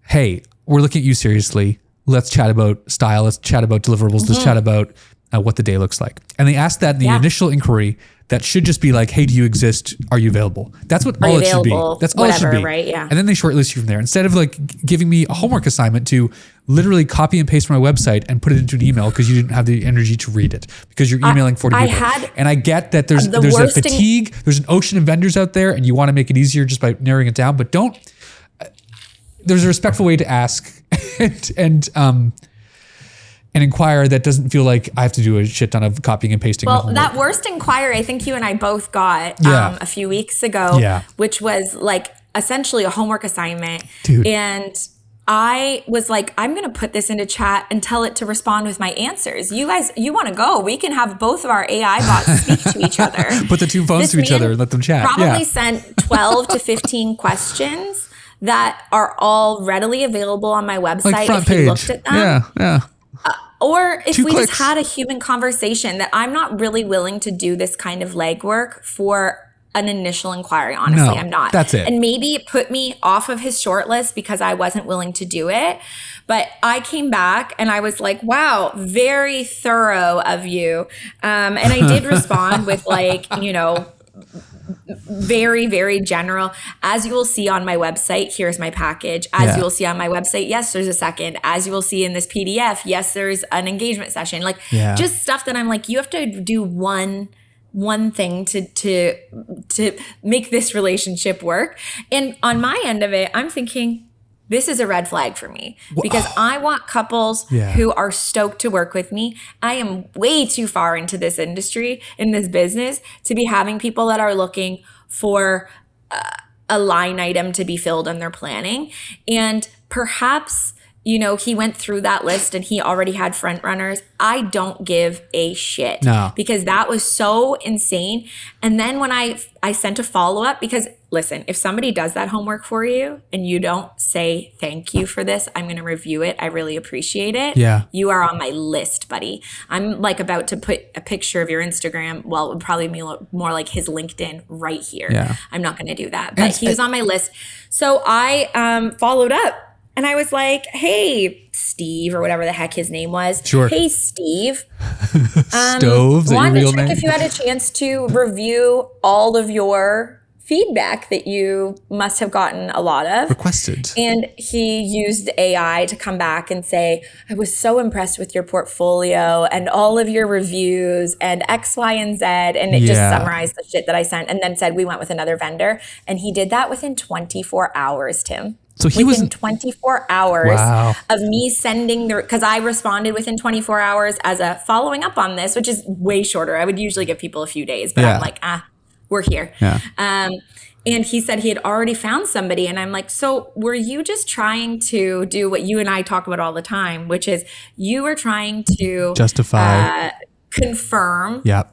"Hey, we're looking at you seriously. Let's chat about style. Let's chat about deliverables. Let's chat about what the day looks like." And they ask that in the initial inquiry. That should just be like, "Hey, do you exist? Are you available?" That's what all it should be. available? That's all it should Whatever, be. right? Yeah. And then they shortlist you from there. Instead of like giving me a homework assignment to literally copy and paste from my website and put it into an email because you didn't have the energy to read it because you're emailing 40 I people. had And I get that there's the a worst thing- fatigue, there's an ocean of vendors out there and you want to make it easier just by narrowing it down, but don't, there's a respectful way to ask and inquire that doesn't feel like I have to do a shit ton of copying and pasting. Well, homework. that worst inquiry, I think you and I both got Yeah. a few weeks ago, Yeah. which was like essentially a homework assignment. Dude. And I was like, I'm going to put this into chat and tell it to respond with my answers. You guys, you want to go? We can have both of our AI bots speak to each other. Put the 2 phones This to each man other and let them chat. Probably Yeah. sent 12 to 15 questions that are all readily available on my website Like front if you page. looked at them. Yeah. Or if 2 we clicks. just had a human conversation, that I'm not really willing to do this kind of legwork for an initial inquiry. Honestly, No, I'm not. that's it. And maybe it put me off of his short list because I wasn't willing to do it. But I came back and I was like, wow, very thorough of you. And I did respond with like, very, very general. As you will see on my website, here's my package. As you will see on my website, yes, there's a second. As you will see in this PDF, yes, there's an engagement session. Like just stuff that I'm like, you have to do one thing to make this relationship work. And on my end of it, I'm thinking, this is a red flag for me because I want couples who are stoked to work with me. I am way too far into this industry, in this business, to be having people that are looking for a line item to be filled in their planning. And perhaps, he went through that list and he already had front runners. I don't give a shit. No. Because that was so insane. And then when I sent a follow-up, because listen, if somebody does that homework for you and you don't say thank you for this, I'm going to review it. I really appreciate it. Yeah. You are on my list, buddy. I'm like about to put a picture of your Instagram. Well, it would probably be more like his LinkedIn right here. Yeah. I'm not going to do that, but he was on my list. So I followed up and I was like, hey, Steve, or whatever the heck his name was. Sure. Hey, Steve. Stoves, your Wanted real to check name? if you had a chance to review all of your feedback that you must have gotten a lot of. Requested. And he used AI to come back and say, I was so impressed with your portfolio and all of your reviews and X, Y, and Z. And it just summarized the shit that I sent and then said we went with another vendor. And he did that within 24 hours, Tim. So he within was 24 hours Wow. of me sending because I responded within 24 hours as a following up on this, which is way shorter. I would usually give people a few days, but I'm like, we're here. Yeah. And he said he had already found somebody. And I'm like, so were you just trying to do what you and I talk about all the time, which is you were trying to justify, confirm yeah,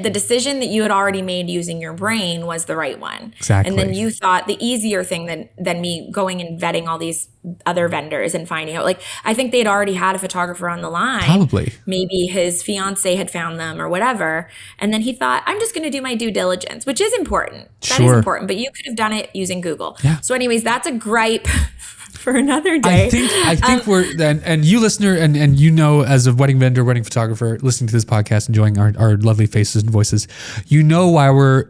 the decision that you had already made using your brain was the right one. Exactly. And then you thought the easier thing than me going and vetting all these other vendors and finding out, like, I think they'd already had a photographer on the line. Probably. Maybe his fiance had found them or whatever. And then he thought, I'm just going to do my due diligence, which is important. That is important, but you could have done it using Google. Yeah. So anyways, that's a gripe for another day. I think we're and you listener and you know, as a wedding vendor, wedding photographer, listening to this podcast, enjoying our lovely faces and voices, you know why we're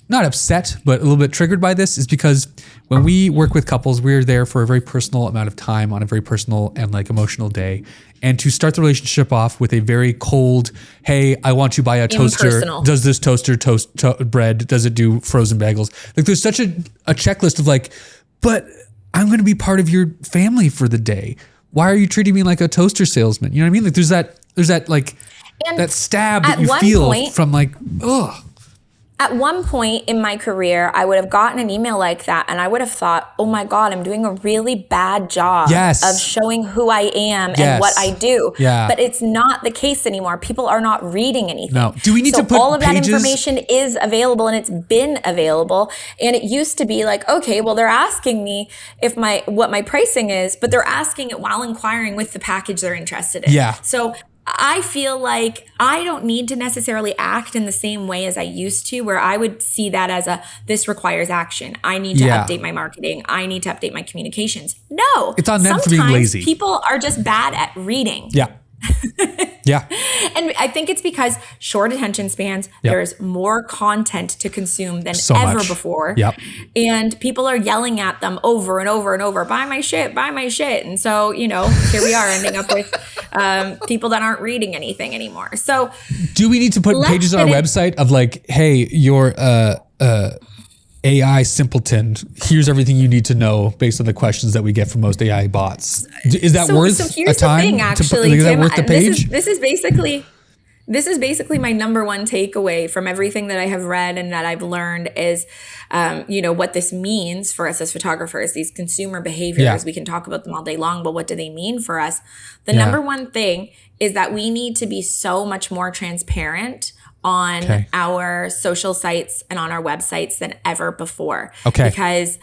not upset, but a little bit triggered by this is because when we work with couples, we're there for a very personal amount of time on a very personal and like emotional day. And to start the relationship off with a very cold, hey, I want to buy a toaster. Impersonal. Does this toaster toast bread? Does it do frozen bagels? Like there's such a checklist of like, but I'm going to be part of your family for the day. Why are you treating me like a toaster salesman? You know what I mean? Like there's that like And that stab that at you one feel point- from like, ugh. At one point in my career, I would have gotten an email like that and I would have thought, oh my God, I'm doing a really bad job of showing who I am and what I do. Yeah. But it's not the case anymore. People are not reading anything. No. Do we need to put all of pages? that information is available and it's been available. And it used to be like, okay, well, they're asking me what my pricing is, but they're asking it while inquiring with the package they're interested in. Yeah. So I feel like I don't need to necessarily act in the same way as I used to, where I would see that as this requires action. I need to update my marketing. I need to update my communications. No. It's on them for being lazy. People are just bad at reading. Yeah. Yeah. And I think it's because short attention spans, there's more content to consume than ever before. Yep. And people are yelling at them over and over and over, buy my shit, buy my shit. And so, here we are ending up with people that aren't reading anything anymore. So do we need to put pages on our website of like, hey, your AI simpleton, here's everything you need to know based on the questions that we get from most AI bots? Is that worth a time? Thing, actually, is that Tim, worth the page? This is basically my number one takeaway from everything that I have read and that I've learned is, what this means for us as photographers, these consumer behaviors. We can talk about them all day long, but what do they mean for us? The number one thing is that we need to be so much more transparent on our social sites and on our websites than ever before. Because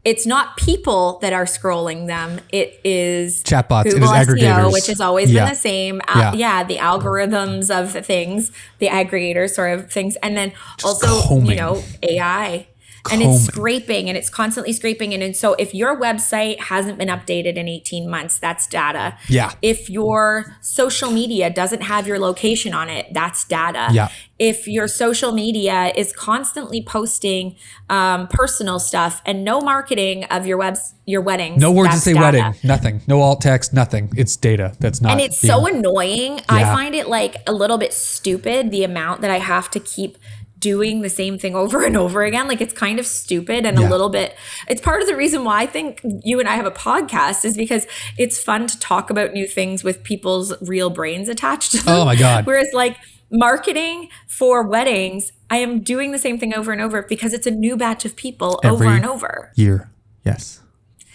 it's not people that are scrolling them. It is chatbots. Google it is SEO, aggregators, which has always been the same. The algorithms of things, the aggregators sort of things. And then just also, AI. And it's scraping and it's constantly scraping. And so if your website hasn't been updated in 18 months, that's data. Yeah. If your social media doesn't have your location on it, that's data. Yeah. If your social media is constantly posting personal stuff and no marketing of your weddings. No words to say data. wedding, nothing. No alt text, nothing. It's data. That's not. And it's so annoying. I find it like a little bit stupid, the amount that I have to keep doing the same thing over and over again. Like it's kind of stupid and a little bit, it's part of the reason why I think you and I have a podcast is because it's fun to talk about new things with people's real brains attached to them. Oh my God. Whereas like marketing for weddings, I am doing the same thing over and over because it's a new batch of people over and over. Year. Yes.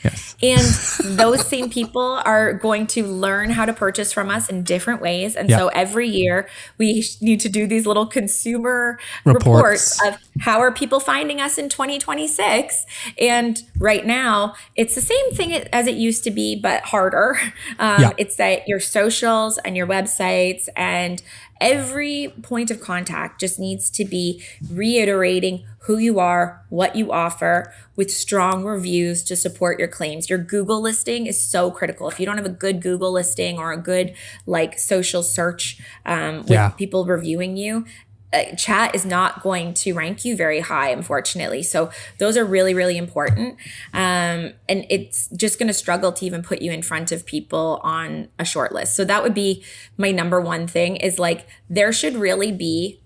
Yes. And those same people are going to learn how to purchase from us in different ways. And so every year we need to do these little consumer reports of how are people finding us in 2026. And right now it's the same thing as it used to be, but harder. It's that your socials and your websites and every point of contact just needs to be reiterating who you are, what you offer, with strong reviews to support your claims. Your Google listing is so critical. If you don't have a good Google listing or a good like social search with people reviewing you, chat is not going to rank you very high, unfortunately. So those are really, really important. And it's just going to struggle to even put you in front of people on a short list. So that would be my number one thing, is like there should really be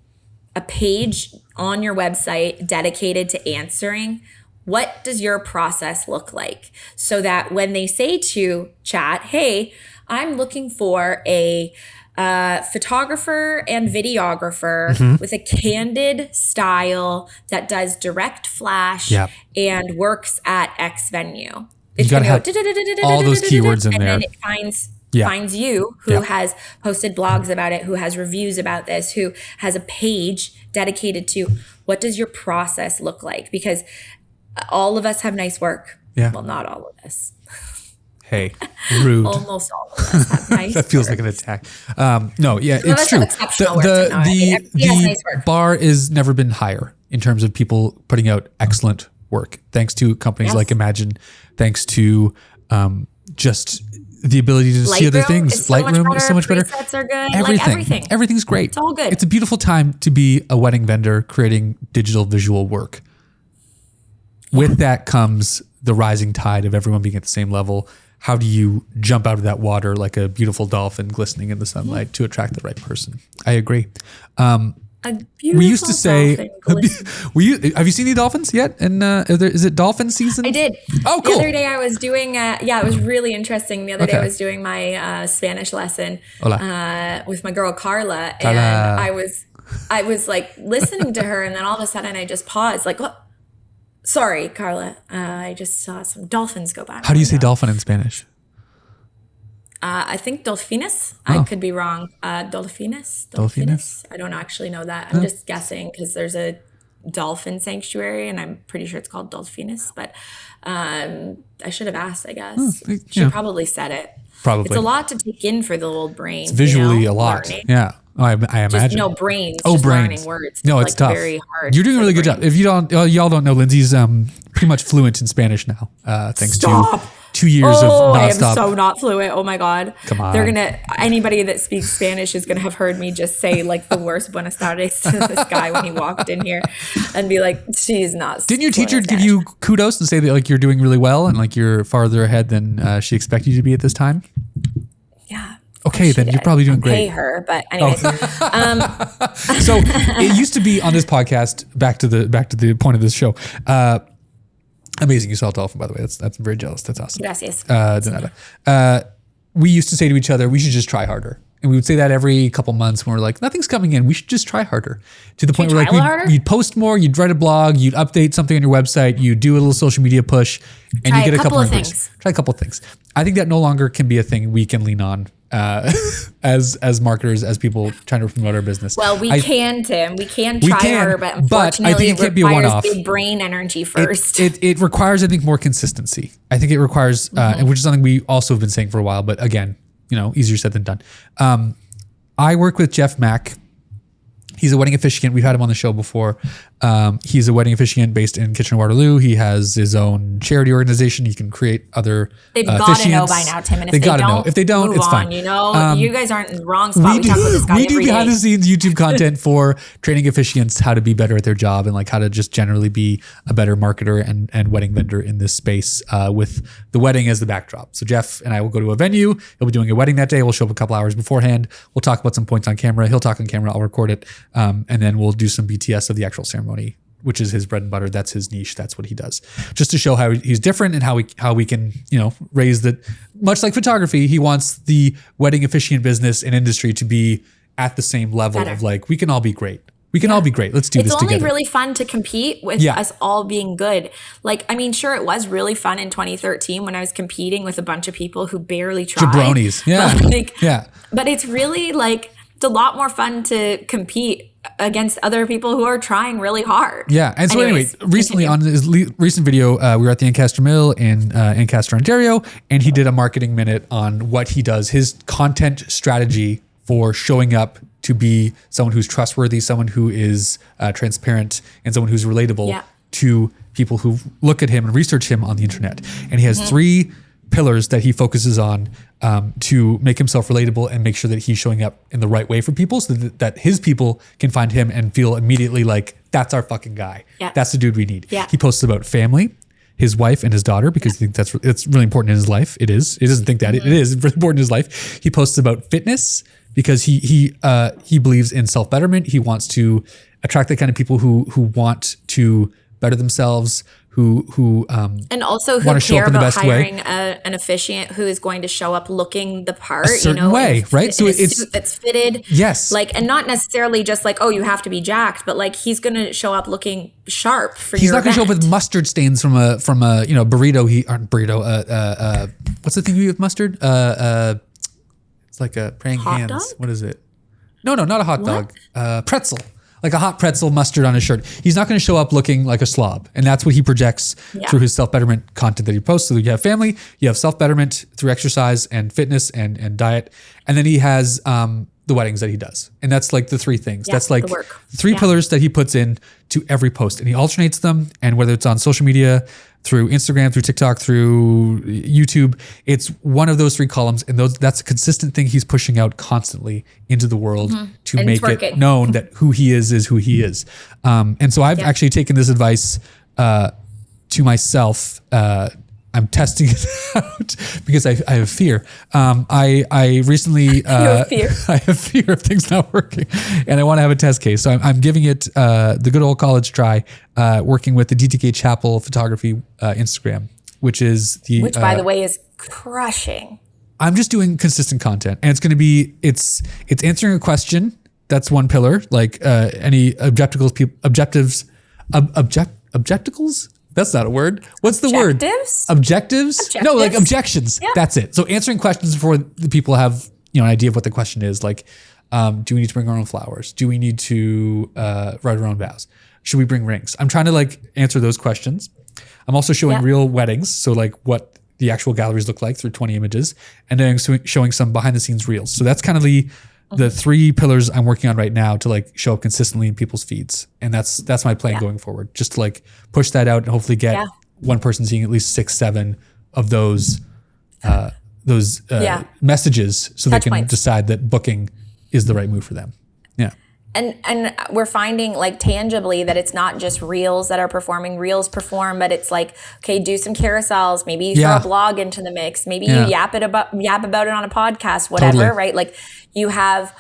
a page on your website dedicated to answering what does your process look like, so that when they say to chat, hey, I'm looking for a photographer and videographer with a candid style that does direct flash and works at X venue. It's going to go all those keywords in there. And then it finds you who has posted blogs about it, who has reviews about this, who has a page dedicated to what does your process look like? Because all of us have nice work. Yeah. Well, not all of us. Hey, rude. Almost all of us have nice That feels work. like an attack. It's true. The bar has never been higher in terms of people putting out excellent work, thanks to companies like Imagen, thanks to just the ability to see other things. Lightroom is so much better. Presets are good. Everything. Everything's great. It's all good. It's a beautiful time to be a wedding vendor creating digital visual work. With that comes the rising tide of everyone being at the same level. How do you jump out of that water like a beautiful dolphin glistening in the sunlight to attract the right person? I agree. We used to say, have you seen the dolphins yet? And is it dolphin season? I did. Oh, cool. The other day I was doing, it was really interesting. The other day I was doing my Spanish lesson with my girl Carla. And I was like listening to her, and then all of a sudden I just paused like, what? Sorry, Carla. I just saw some dolphins go by. How do you say dolphin in Spanish? I think dolphines. I could be wrong. Dolphines. I don't actually know that. I'm just guessing because there's a dolphin sanctuary, and I'm pretty sure it's called dolphines. But I should have asked, I guess. She probably said it. Probably. It's a lot to take in for the little brain. It's visually a lot. Learning. Yeah. Oh, I imagine. Just no brains. Just brains. learning words. No, it's tough. Very hard. You're doing a really good job. If you don't, y'all don't know, Lindsay's pretty much fluent in Spanish now. Thanks to 2 years of nonstop. I am so not fluent. Oh my God. Come on. Anybody that speaks Spanish is gonna have heard me just say like the worst buenas tardes to this guy when he walked in here and be like, she's not. Didn't your teacher give you kudos and say that like you're doing really well and like you're farther ahead than she expected you to be at this time? Yeah. Okay, then you're probably doing great. Pay her, but anyways. So it used to be on this podcast. Back to the point of this show. Amazing, you saw a dolphin, by the way. That's I'm very jealous. That's awesome. Gracias. De nada. We used to say to each other, we should just try harder. And we would say that every couple months when we're like, nothing's coming in. We should just try harder. To the point where like you'd post more, you'd write a blog, you'd update something on your website, you do a little social media push, and you get a couple of things. Try a couple of things. I think that no longer can be a thing we can lean on as marketers, as people trying to promote our business. Well, we can, Tim. We can try harder, but unfortunately, I think it can't be a one-off. Big brain energy first. It requires, I think, more consistency. I think it requires, and which is something we also have been saying for a while. But again, easier said than done. I work with Jeff Mack. He's a wedding officiant. We've had him on the show before. He's a wedding officiant based in Kitchener-Waterloo. He has his own charity organization. He can create other They've got to know by now, Tim. And if they don't, it's fine. You guys aren't in the wrong spot. We talk about this guy we do behind the scenes YouTube content for training officiants how to be better at their job and like how to just generally be a better marketer and wedding vendor in this space with the wedding as the backdrop. So Jeff and I will go to a venue. He'll be doing a wedding that day. We'll show up a couple hours beforehand. We'll talk about some points on camera. He'll talk on camera. I'll record it. And then we'll do some BTS of the actual ceremony, which is his bread and butter. That's his niche. That's what he does. Just to show how he's different and how we can, raise the, much like photography, he wants the wedding officiant business and industry to be at the same level of like, we can all be great. We can all be great. Let's do this together. It's only really fun to compete with us all being good. Like, I mean, sure, it was really fun in 2013 when I was competing with a bunch of people who barely tried. Jabronis. Yeah. But it's really like, it's a lot more fun to compete against other people who are trying really hard. Yeah. And so anyway, recently on his recent video, we were at the Ancaster Mill in Ancaster, Ontario, and he did a marketing minute on what he does, his content strategy for showing up to be someone who's trustworthy, someone who is transparent, and someone who's relatable to people who look at him and research him on the internet. And he has 3 pillars that he focuses on to make himself relatable and make sure that he's showing up in the right way for people so that his people can find him and feel immediately like, that's our fucking guy. Yeah. That's the dude we need. Yeah. He posts about family, his wife and his daughter, because he thinks it's really important in his life. It is. He doesn't think that. It is really important in his life. He posts about fitness because he believes in self-betterment. He wants to attract the kind of people who want to better themselves, who and also who care about hiring an officiant who is going to show up looking the part, a certain way, right? So it's that's fitted, yes, like, and not necessarily just like, oh, you have to be jacked, but like he's going to show up looking sharp for he's your not going to show up with mustard stains from a burrito. What's the thing you eat with mustard? It's like a praying hot hands. Dog? What is it? No, not a hot dog. Pretzel. Like a hot pretzel mustard on his shirt. He's not going to show up looking like a slob. And that's what he projects through his self-betterment content that he posts. So you have family, you have self-betterment through exercise and fitness and diet. And then he has the weddings that he does. And that's like the 3 things. That's like the 3 pillars that he puts in to every post. And he alternates them. And whether it's on social media, through Instagram, through TikTok, through YouTube, it's one of those 3 columns. And that's a consistent thing he's pushing out constantly into the world to and make it known that who he is who he is. And so I've actually taken this advice to myself. I'm testing it out because I have fear. I recently you have fear. I have fear of things not working, and I want to have a test case. So I'm giving it the good old college try, working with the DTK Chapel Photography Instagram, which by the way is crushing. I'm just doing consistent content, and it's going to be it's answering a question. That's one pillar, like any objectives. That's not a word. What's the word? Objectives? No, like objections. Yeah. That's it. So answering questions before the people have an idea of what the question is. Like, do we need to bring our own flowers? Do we need to write our own vows? Should we bring rings? I'm trying to like answer those questions. I'm also showing real weddings. So like what the actual galleries look like through 20 images, and then showing some behind the scenes reels. So that's kind of the 3 pillars I'm working on right now to like show up consistently in people's feeds. And that's my plan going forward. Just to like push that out and hopefully get one person seeing at least 6, 7 of those messages so they can decide that booking is the right move for them. Yeah. And we're finding like tangibly that it's not just reels that are performing. Reels perform, but it's like, okay, do some carousels. Maybe you throw a blog into the mix. Maybe you yap about it on a podcast, whatever, right? Like you have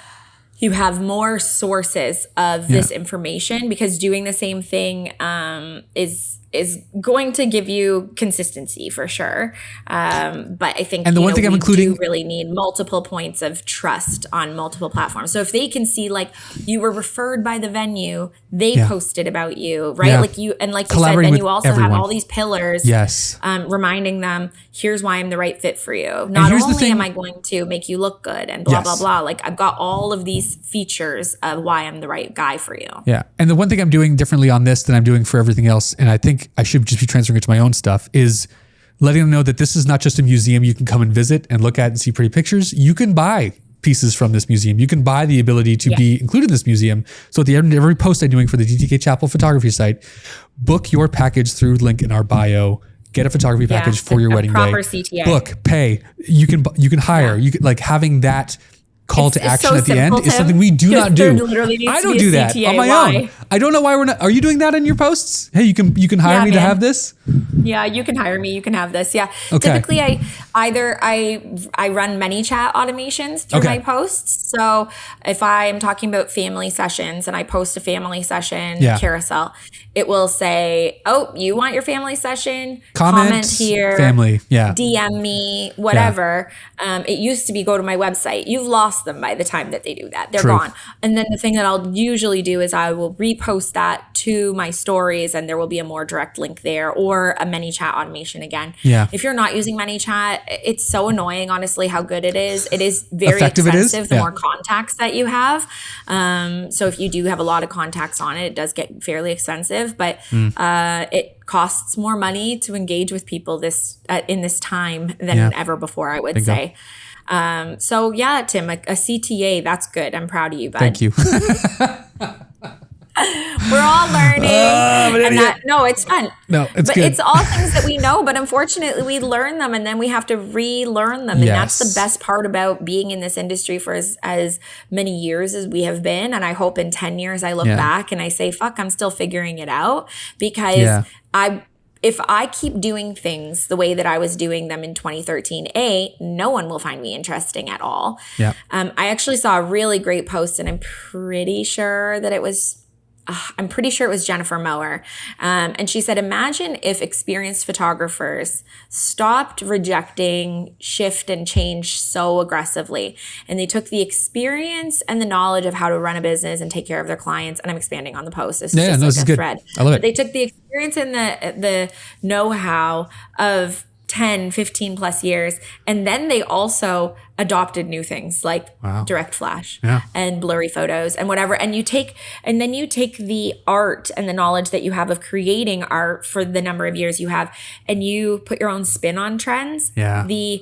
more sources of this information because doing the same thing is going to give you consistency for sure. But I think one thing I'm including really need multiple points of trust on multiple platforms. So if they can see like you were referred by the venue, they posted about you, right? Like you said, then you also have all these pillars, reminding them, here's why I'm the right fit for you. Not only am I going to make you look good and blah, blah, blah. Like I've got all of these features of why I'm the right guy for you. Yeah. And the one thing I'm doing differently on this than I'm doing for everything else, and I think I should just be transferring it to my own stuff, is letting them know that this is not just a museum you can come and visit and look at and see pretty pictures. You can buy pieces from this museum. You can buy the ability to be included in this museum. So at the end of every post I'm doing for the DTK Chapel photography site, book your package through the link in our bio. Get a photography package for your wedding proper day. CTA. Book, pay. You can hire. You can, like, having that call to action at the end is something we do not do. I don't do that on my own. I don't know why we're not. Are you doing that in your posts? Hey, you can hire me to have this. Yeah, you can hire me. You can have this. Yeah. Okay. Typically, I run many chat automations through my posts. So if I'm talking about family sessions and I post a family session carousel, it will say, "Oh, you want your family session? Comment here, family, DM me, whatever." It used to be go to my website. You've lost them by the time that they do that. They're gone. And then the thing that I'll usually do is I will repost that to my stories, and there will be a more direct link there, or a ManyChat automation again. Yeah. If you're not using ManyChat, it's so annoying, honestly, how good it is. It is very expensive the more contacts that you have. So if you do have a lot of contacts on it, it does get fairly expensive, but it costs more money to engage with people in this time than ever before, I would say. So yeah, Tim, a CTA, that's good. I'm proud of you, bud. Thank you. We're all learning. No, it's fun. No, it's but good. It's all things that we know, but unfortunately we learn them and then we have to relearn them. And that's the best part about being in this industry for as many years as we have been. And I hope in 10 years I look back and I say, fuck, I'm still figuring it out, because if I keep doing things the way that I was doing them in 2013, no one will find me interesting at all. Yeah. I actually saw a really great post, and I'm pretty sure it was Jennifer Mower. And she said, imagine if experienced photographers stopped rejecting shift and change so aggressively. And they took the experience and the knowledge of how to run a business and take care of their clients. And I'm expanding on the post. This is just like a thread. I love it. But they took the experience and the know-how of 10, 15 plus years. And then they also adopted new things like direct flash and blurry photos and whatever. And then you take the art and the knowledge that you have of creating art for the number of years you have, and you put your own spin on trends. Yeah. The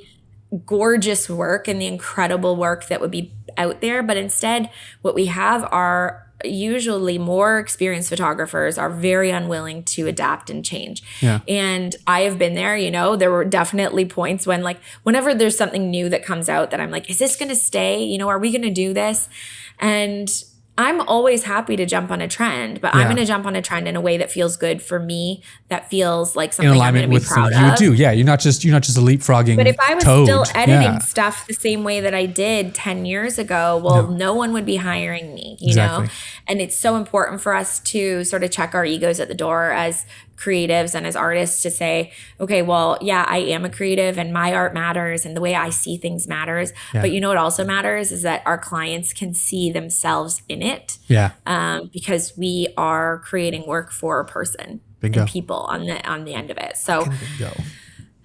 gorgeous work and the incredible work that would be out there. But instead, what we have are usually more experienced photographers are very unwilling to adapt and change. Yeah. And I have been there, there were definitely points when, like, whenever there's something new that comes out that I'm like, is this going to stay? Are we going to do this? And I'm always happy to jump on a trend, but I'm going to jump on a trend in a way that feels good for me, that feels like something in alignment I'm going to be proud of. You would do. Yeah, you're not just leapfrogging. But if I was still editing stuff the same way that I did 10 years ago, no one would be hiring me, you know? And it's so important for us to sort of check our egos at the door as creatives and as artists to say, okay, well, yeah, I am a creative and my art matters and the way I see things matters. Yeah. But what also matters is that our clients can see themselves in it. Yeah. Because we are creating work for a person and people on the end of it. So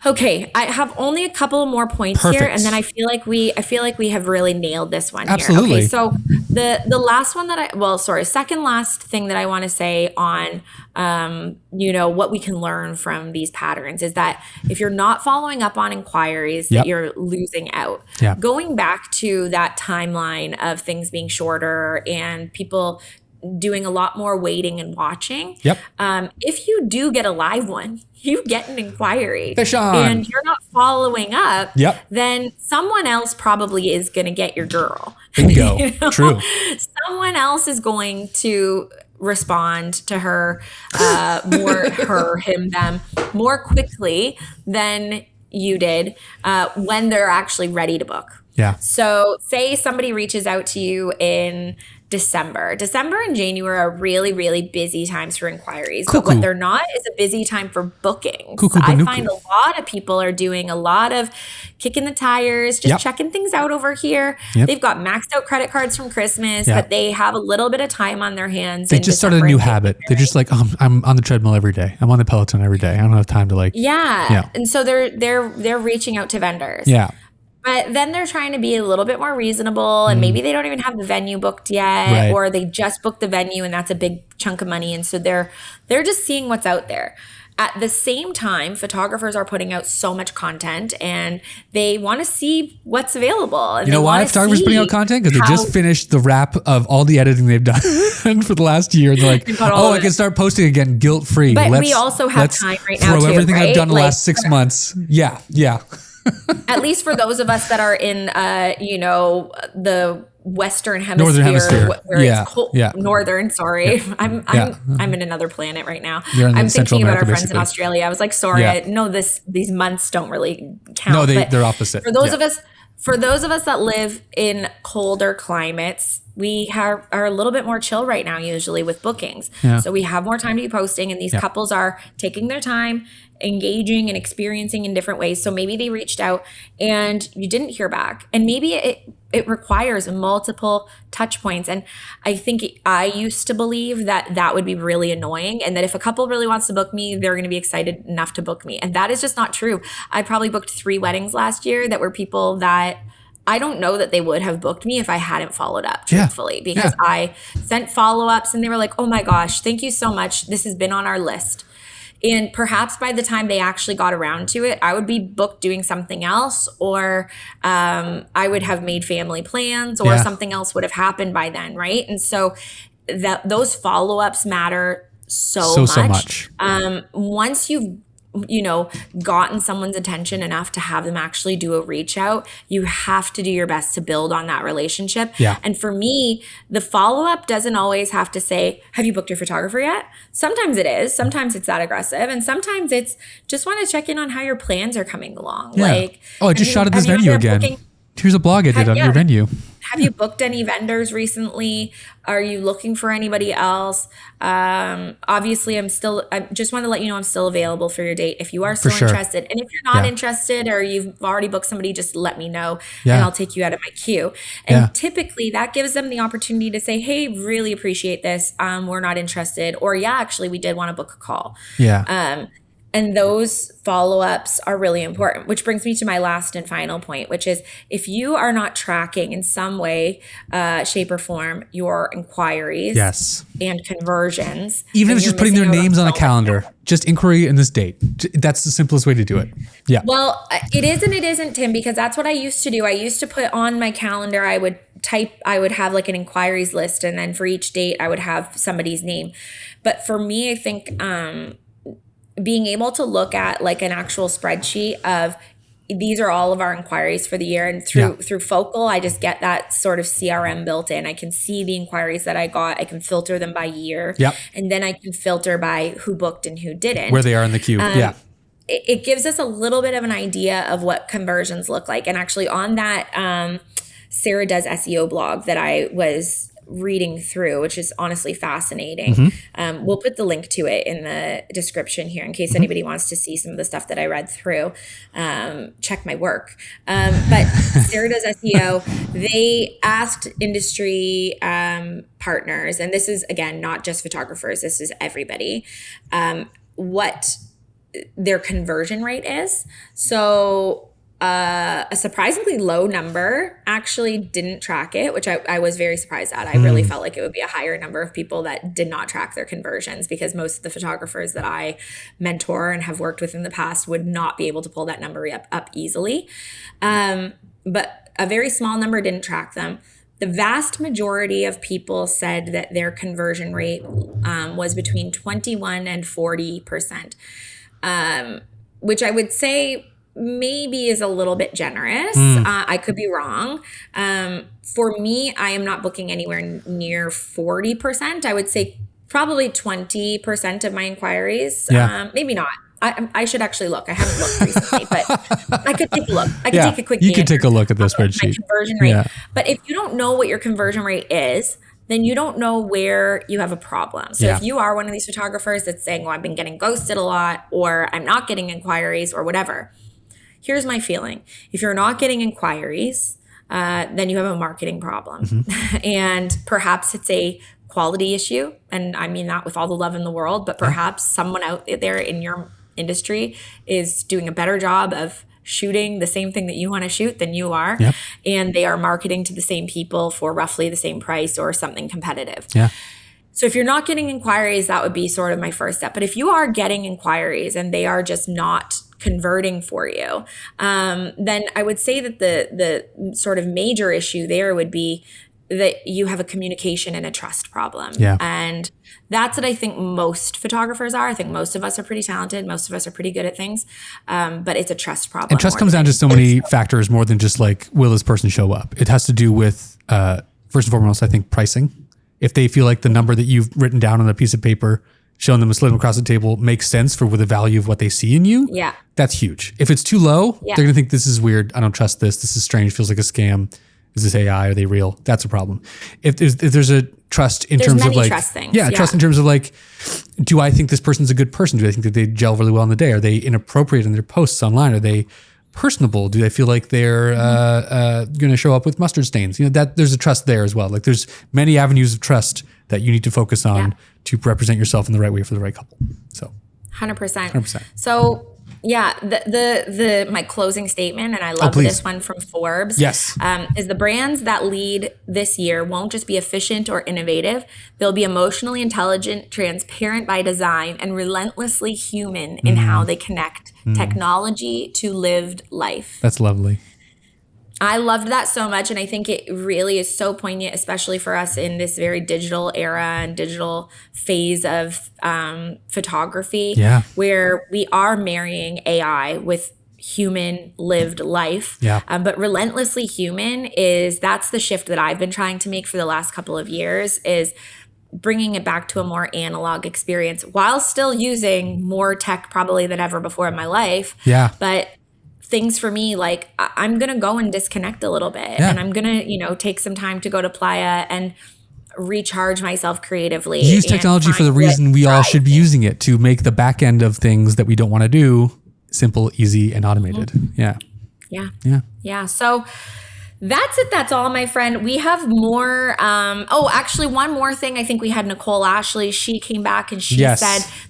okay, I have only a couple more points here, and then I feel like we have really nailed this one. Absolutely. Here. Okay, so the last one second last thing that I want to say on what we can learn from these patterns is that if you're not following up on inquiries, that you're losing out. Yeah. Going back to that timeline of things being shorter and people doing a lot more waiting and watching. Yep. If you do get a live one, you get an inquiry and you're not following up, then someone else probably is going to get your girl. Bingo. True. Someone else is going to respond to her, him, them more quickly than you did when they're actually ready to book. Yeah. So say somebody reaches out to you in December and January are really, really busy times for inquiries. But what they're not is a busy time for bookings. I find a lot of people are doing a lot of kicking the tires, just checking things out over here. Yep. They've got maxed out credit cards from Christmas, but they have a little bit of time on their hands. They just started a new habit. They're just like, I'm on the treadmill every day. I'm on the Peloton every day. I don't have time to And so they're reaching out to vendors. Yeah. But then they're trying to be a little bit more reasonable, and maybe they don't even have the venue booked yet, or they just booked the venue and that's a big chunk of money. And so they're just seeing what's out there. At the same time, photographers are putting out so much content and they want to see what's available. And you know why photographers are putting out content? Because they just finished the wrap of all the editing they've done for the last year. They're like, I can start posting again guilt-free. But we also have time right now throw everything I've done the like, last 6 months. Yeah. At least for those of us that are in, the Western hemisphere, Northern hemisphere. where it's cold. Yeah. Northern, sorry. Yeah. I'm in another planet right now. You're in I'm Central thinking about America, our friends basically. in Australia. I was like, sorry, Yeah. I know these months don't really count. No, but they're opposite. For those of us that live in colder climates, we are a little bit more chill right now, usually with bookings. Yeah. So we have more time to be posting, and these couples are taking their time, engaging and experiencing in different ways. So maybe they reached out and you didn't hear back, and maybe it requires multiple touch points. And I think I used to believe that would be really annoying, and that if a couple really wants to book me, they're going to be excited enough to book me. And that is just not true. I probably booked 3 weddings last year that were people that I don't know that they would have booked me if I hadn't followed up, truthfully, because I sent follow-ups and they were like, oh my gosh, thank you so much. This has been on our list. And perhaps by the time they actually got around to it, I would be booked doing something else, or I would have made family plans, or something else would have happened by then, right? And so those follow-ups matter so much. Once you've gotten someone's attention enough to have them actually do a reach out, you have to do your best to build on that relationship. Yeah. And for me, the follow-up doesn't always have to say, have you booked your photographer yet? Sometimes it is. Sometimes it's that aggressive. And sometimes it's just want to check in on how your plans are coming along. Yeah. Like, I just shot at this venue again. Here's a blog I did on your venue. Have you booked any vendors recently? Are you looking for anybody else? Obviously, I just want to let you know I'm still available for your date if you are still interested. And if you're not interested, or you've already booked somebody, just let me know and I'll take you out of my queue. And typically that gives them the opportunity to say, hey, really appreciate this. We're not interested. Or actually we did want to book a call. And those follow-ups are really important, which brings me to my last and final point, which is if you are not tracking in some way, shape, or form your inquiries and conversions. Even if it's just putting their names on a calendar, just inquiry in this date. That's the simplest way to do it. Yeah. Well, it is and it isn't, Tim, because that's what I used to do. I used to put on my calendar, I would have like an inquiries list, and then for each date, I would have somebody's name. But for me, I think being able to look at like an actual spreadsheet of these are all of our inquiries for the year, and through Focal, I just get that sort of CRM built in. I can see the inquiries that I got. I can filter them by year, and then I can filter by who booked and who didn't, where they are in the queue. It gives us a little bit of an idea of what conversions look like. And actually on that Sarah Does SEO blog that I was reading through, which is honestly fascinating. We'll put the link to it in the description here in case anybody wants to see some of the stuff that I read through. Check my work. But Sarah Does SEO, they asked industry partners, and this is, again, not just photographers, this is everybody, what their conversion rate is. So a surprisingly low number actually didn't track it, which I was very surprised at. I really felt like it would be a higher number of people that did not track their conversions, because most of the photographers that I mentor and have worked with in the past would not be able to pull that number up easily. But a very small number didn't track them. The vast majority of people said that their conversion rate was between 21 and 40%, which I would say maybe is a little bit generous. I could be wrong. For me, I am not booking anywhere near 40%. I would say probably 20% of my inquiries. Maybe not. I should actually look. I haven't looked recently, but I could take a look. I could take a quick. You can take a look at the spreadsheet. Conversion rate. But if you don't know what your conversion rate is, then you don't know where you have a problem. So if you are one of these photographers that's saying, well, I've been getting ghosted a lot, or I'm not getting inquiries, or whatever, here's my feeling. If you're not getting inquiries, then you have a marketing problem. And perhaps it's a quality issue. And I mean that with all the love in the world, but perhaps someone out there in your industry is doing a better job of shooting the same thing that you want to shoot than you are. And they are marketing to the same people for roughly the same price or something competitive. So if you're not getting inquiries, that would be sort of my first step. But if you are getting inquiries and they are just not converting for you, then I would say that the sort of major issue there would be that you have a communication and a trust problem. Yeah. And that's what I think most photographers are. I think most of us are pretty talented. Most of us are pretty good at things. But it's a trust problem. And trust comes down to so many factors more than just like, will this person show up? It has to do with, first and foremost, I think pricing. If they feel like the number that you've written down on a piece of paper, showing them a slid across the table makes sense for the value of what they see in you. Yeah. That's huge. If it's too low, they're going to think this is weird. I don't trust this. This is strange. Feels like a scam. Is this AI? Are they real? That's a problem. If there's a trust in terms of like, trust things. Trust in terms of like, do I think this person's a good person? Do I think that they gel really well in the day? Are they inappropriate in their posts online? Are they personable? Do they feel like they're going to show up with mustard stains? That there's a trust there as well. Like there's many avenues of trust that you need to focus on to represent yourself in the right way for the right couple. So 100%. So yeah, the my closing statement, and I love this one from Forbes. Yes. Is the brands that lead this year won't just be efficient or innovative. They'll be emotionally intelligent, transparent by design, and relentlessly human in how they connect technology to lived life. That's lovely. I loved that so much. And I think it really is so poignant, especially for us in this very digital era and digital phase of photography, where we are marrying AI with human lived life. But relentlessly human that's the shift that I've been trying to make for the last couple of years, is bringing it back to a more analog experience while still using more tech probably than ever before in my life. But things for me, like I'm going to go and disconnect a little bit and I'm going to, take some time to go to Playa and recharge myself creatively. Use technology for the reason we all should be using it, to make the back end of things that we don't want to do simple, easy, and automated. So that's it. That's all, my friend. We have more. Actually, one more thing. I think we had Nicole Ashley. She came back and she said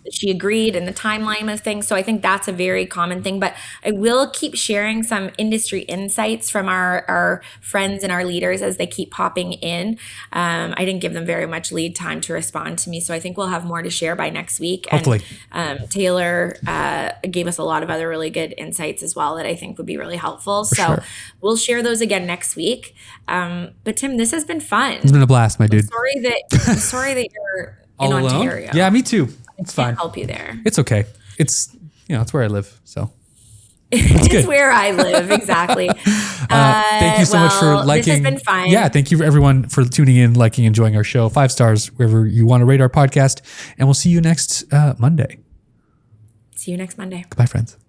that she agreed in the timeline of things. So I think that's a very common thing. But I will keep sharing some industry insights from our friends and our leaders as they keep popping in. I didn't give them very much lead time to respond to me. So I think we'll have more to share by next week. Hopefully. And Taylor gave us a lot of other really good insights as well that I think would be really helpful. We'll share those again next week. But Tim, this has been fun. It's been a blast, my dude. I'm sorry that you're in Ontario. Yeah, me too. It's fine. I can't help you there. It's okay. It's it's where I live. So it's where I live. Exactly. Thank you so much for liking. This has been fun. Yeah. Thank you everyone for tuning in, liking, enjoying our show. 5 stars wherever you want to rate our podcast. And we'll see you next Monday. See you next Monday. Goodbye, friends.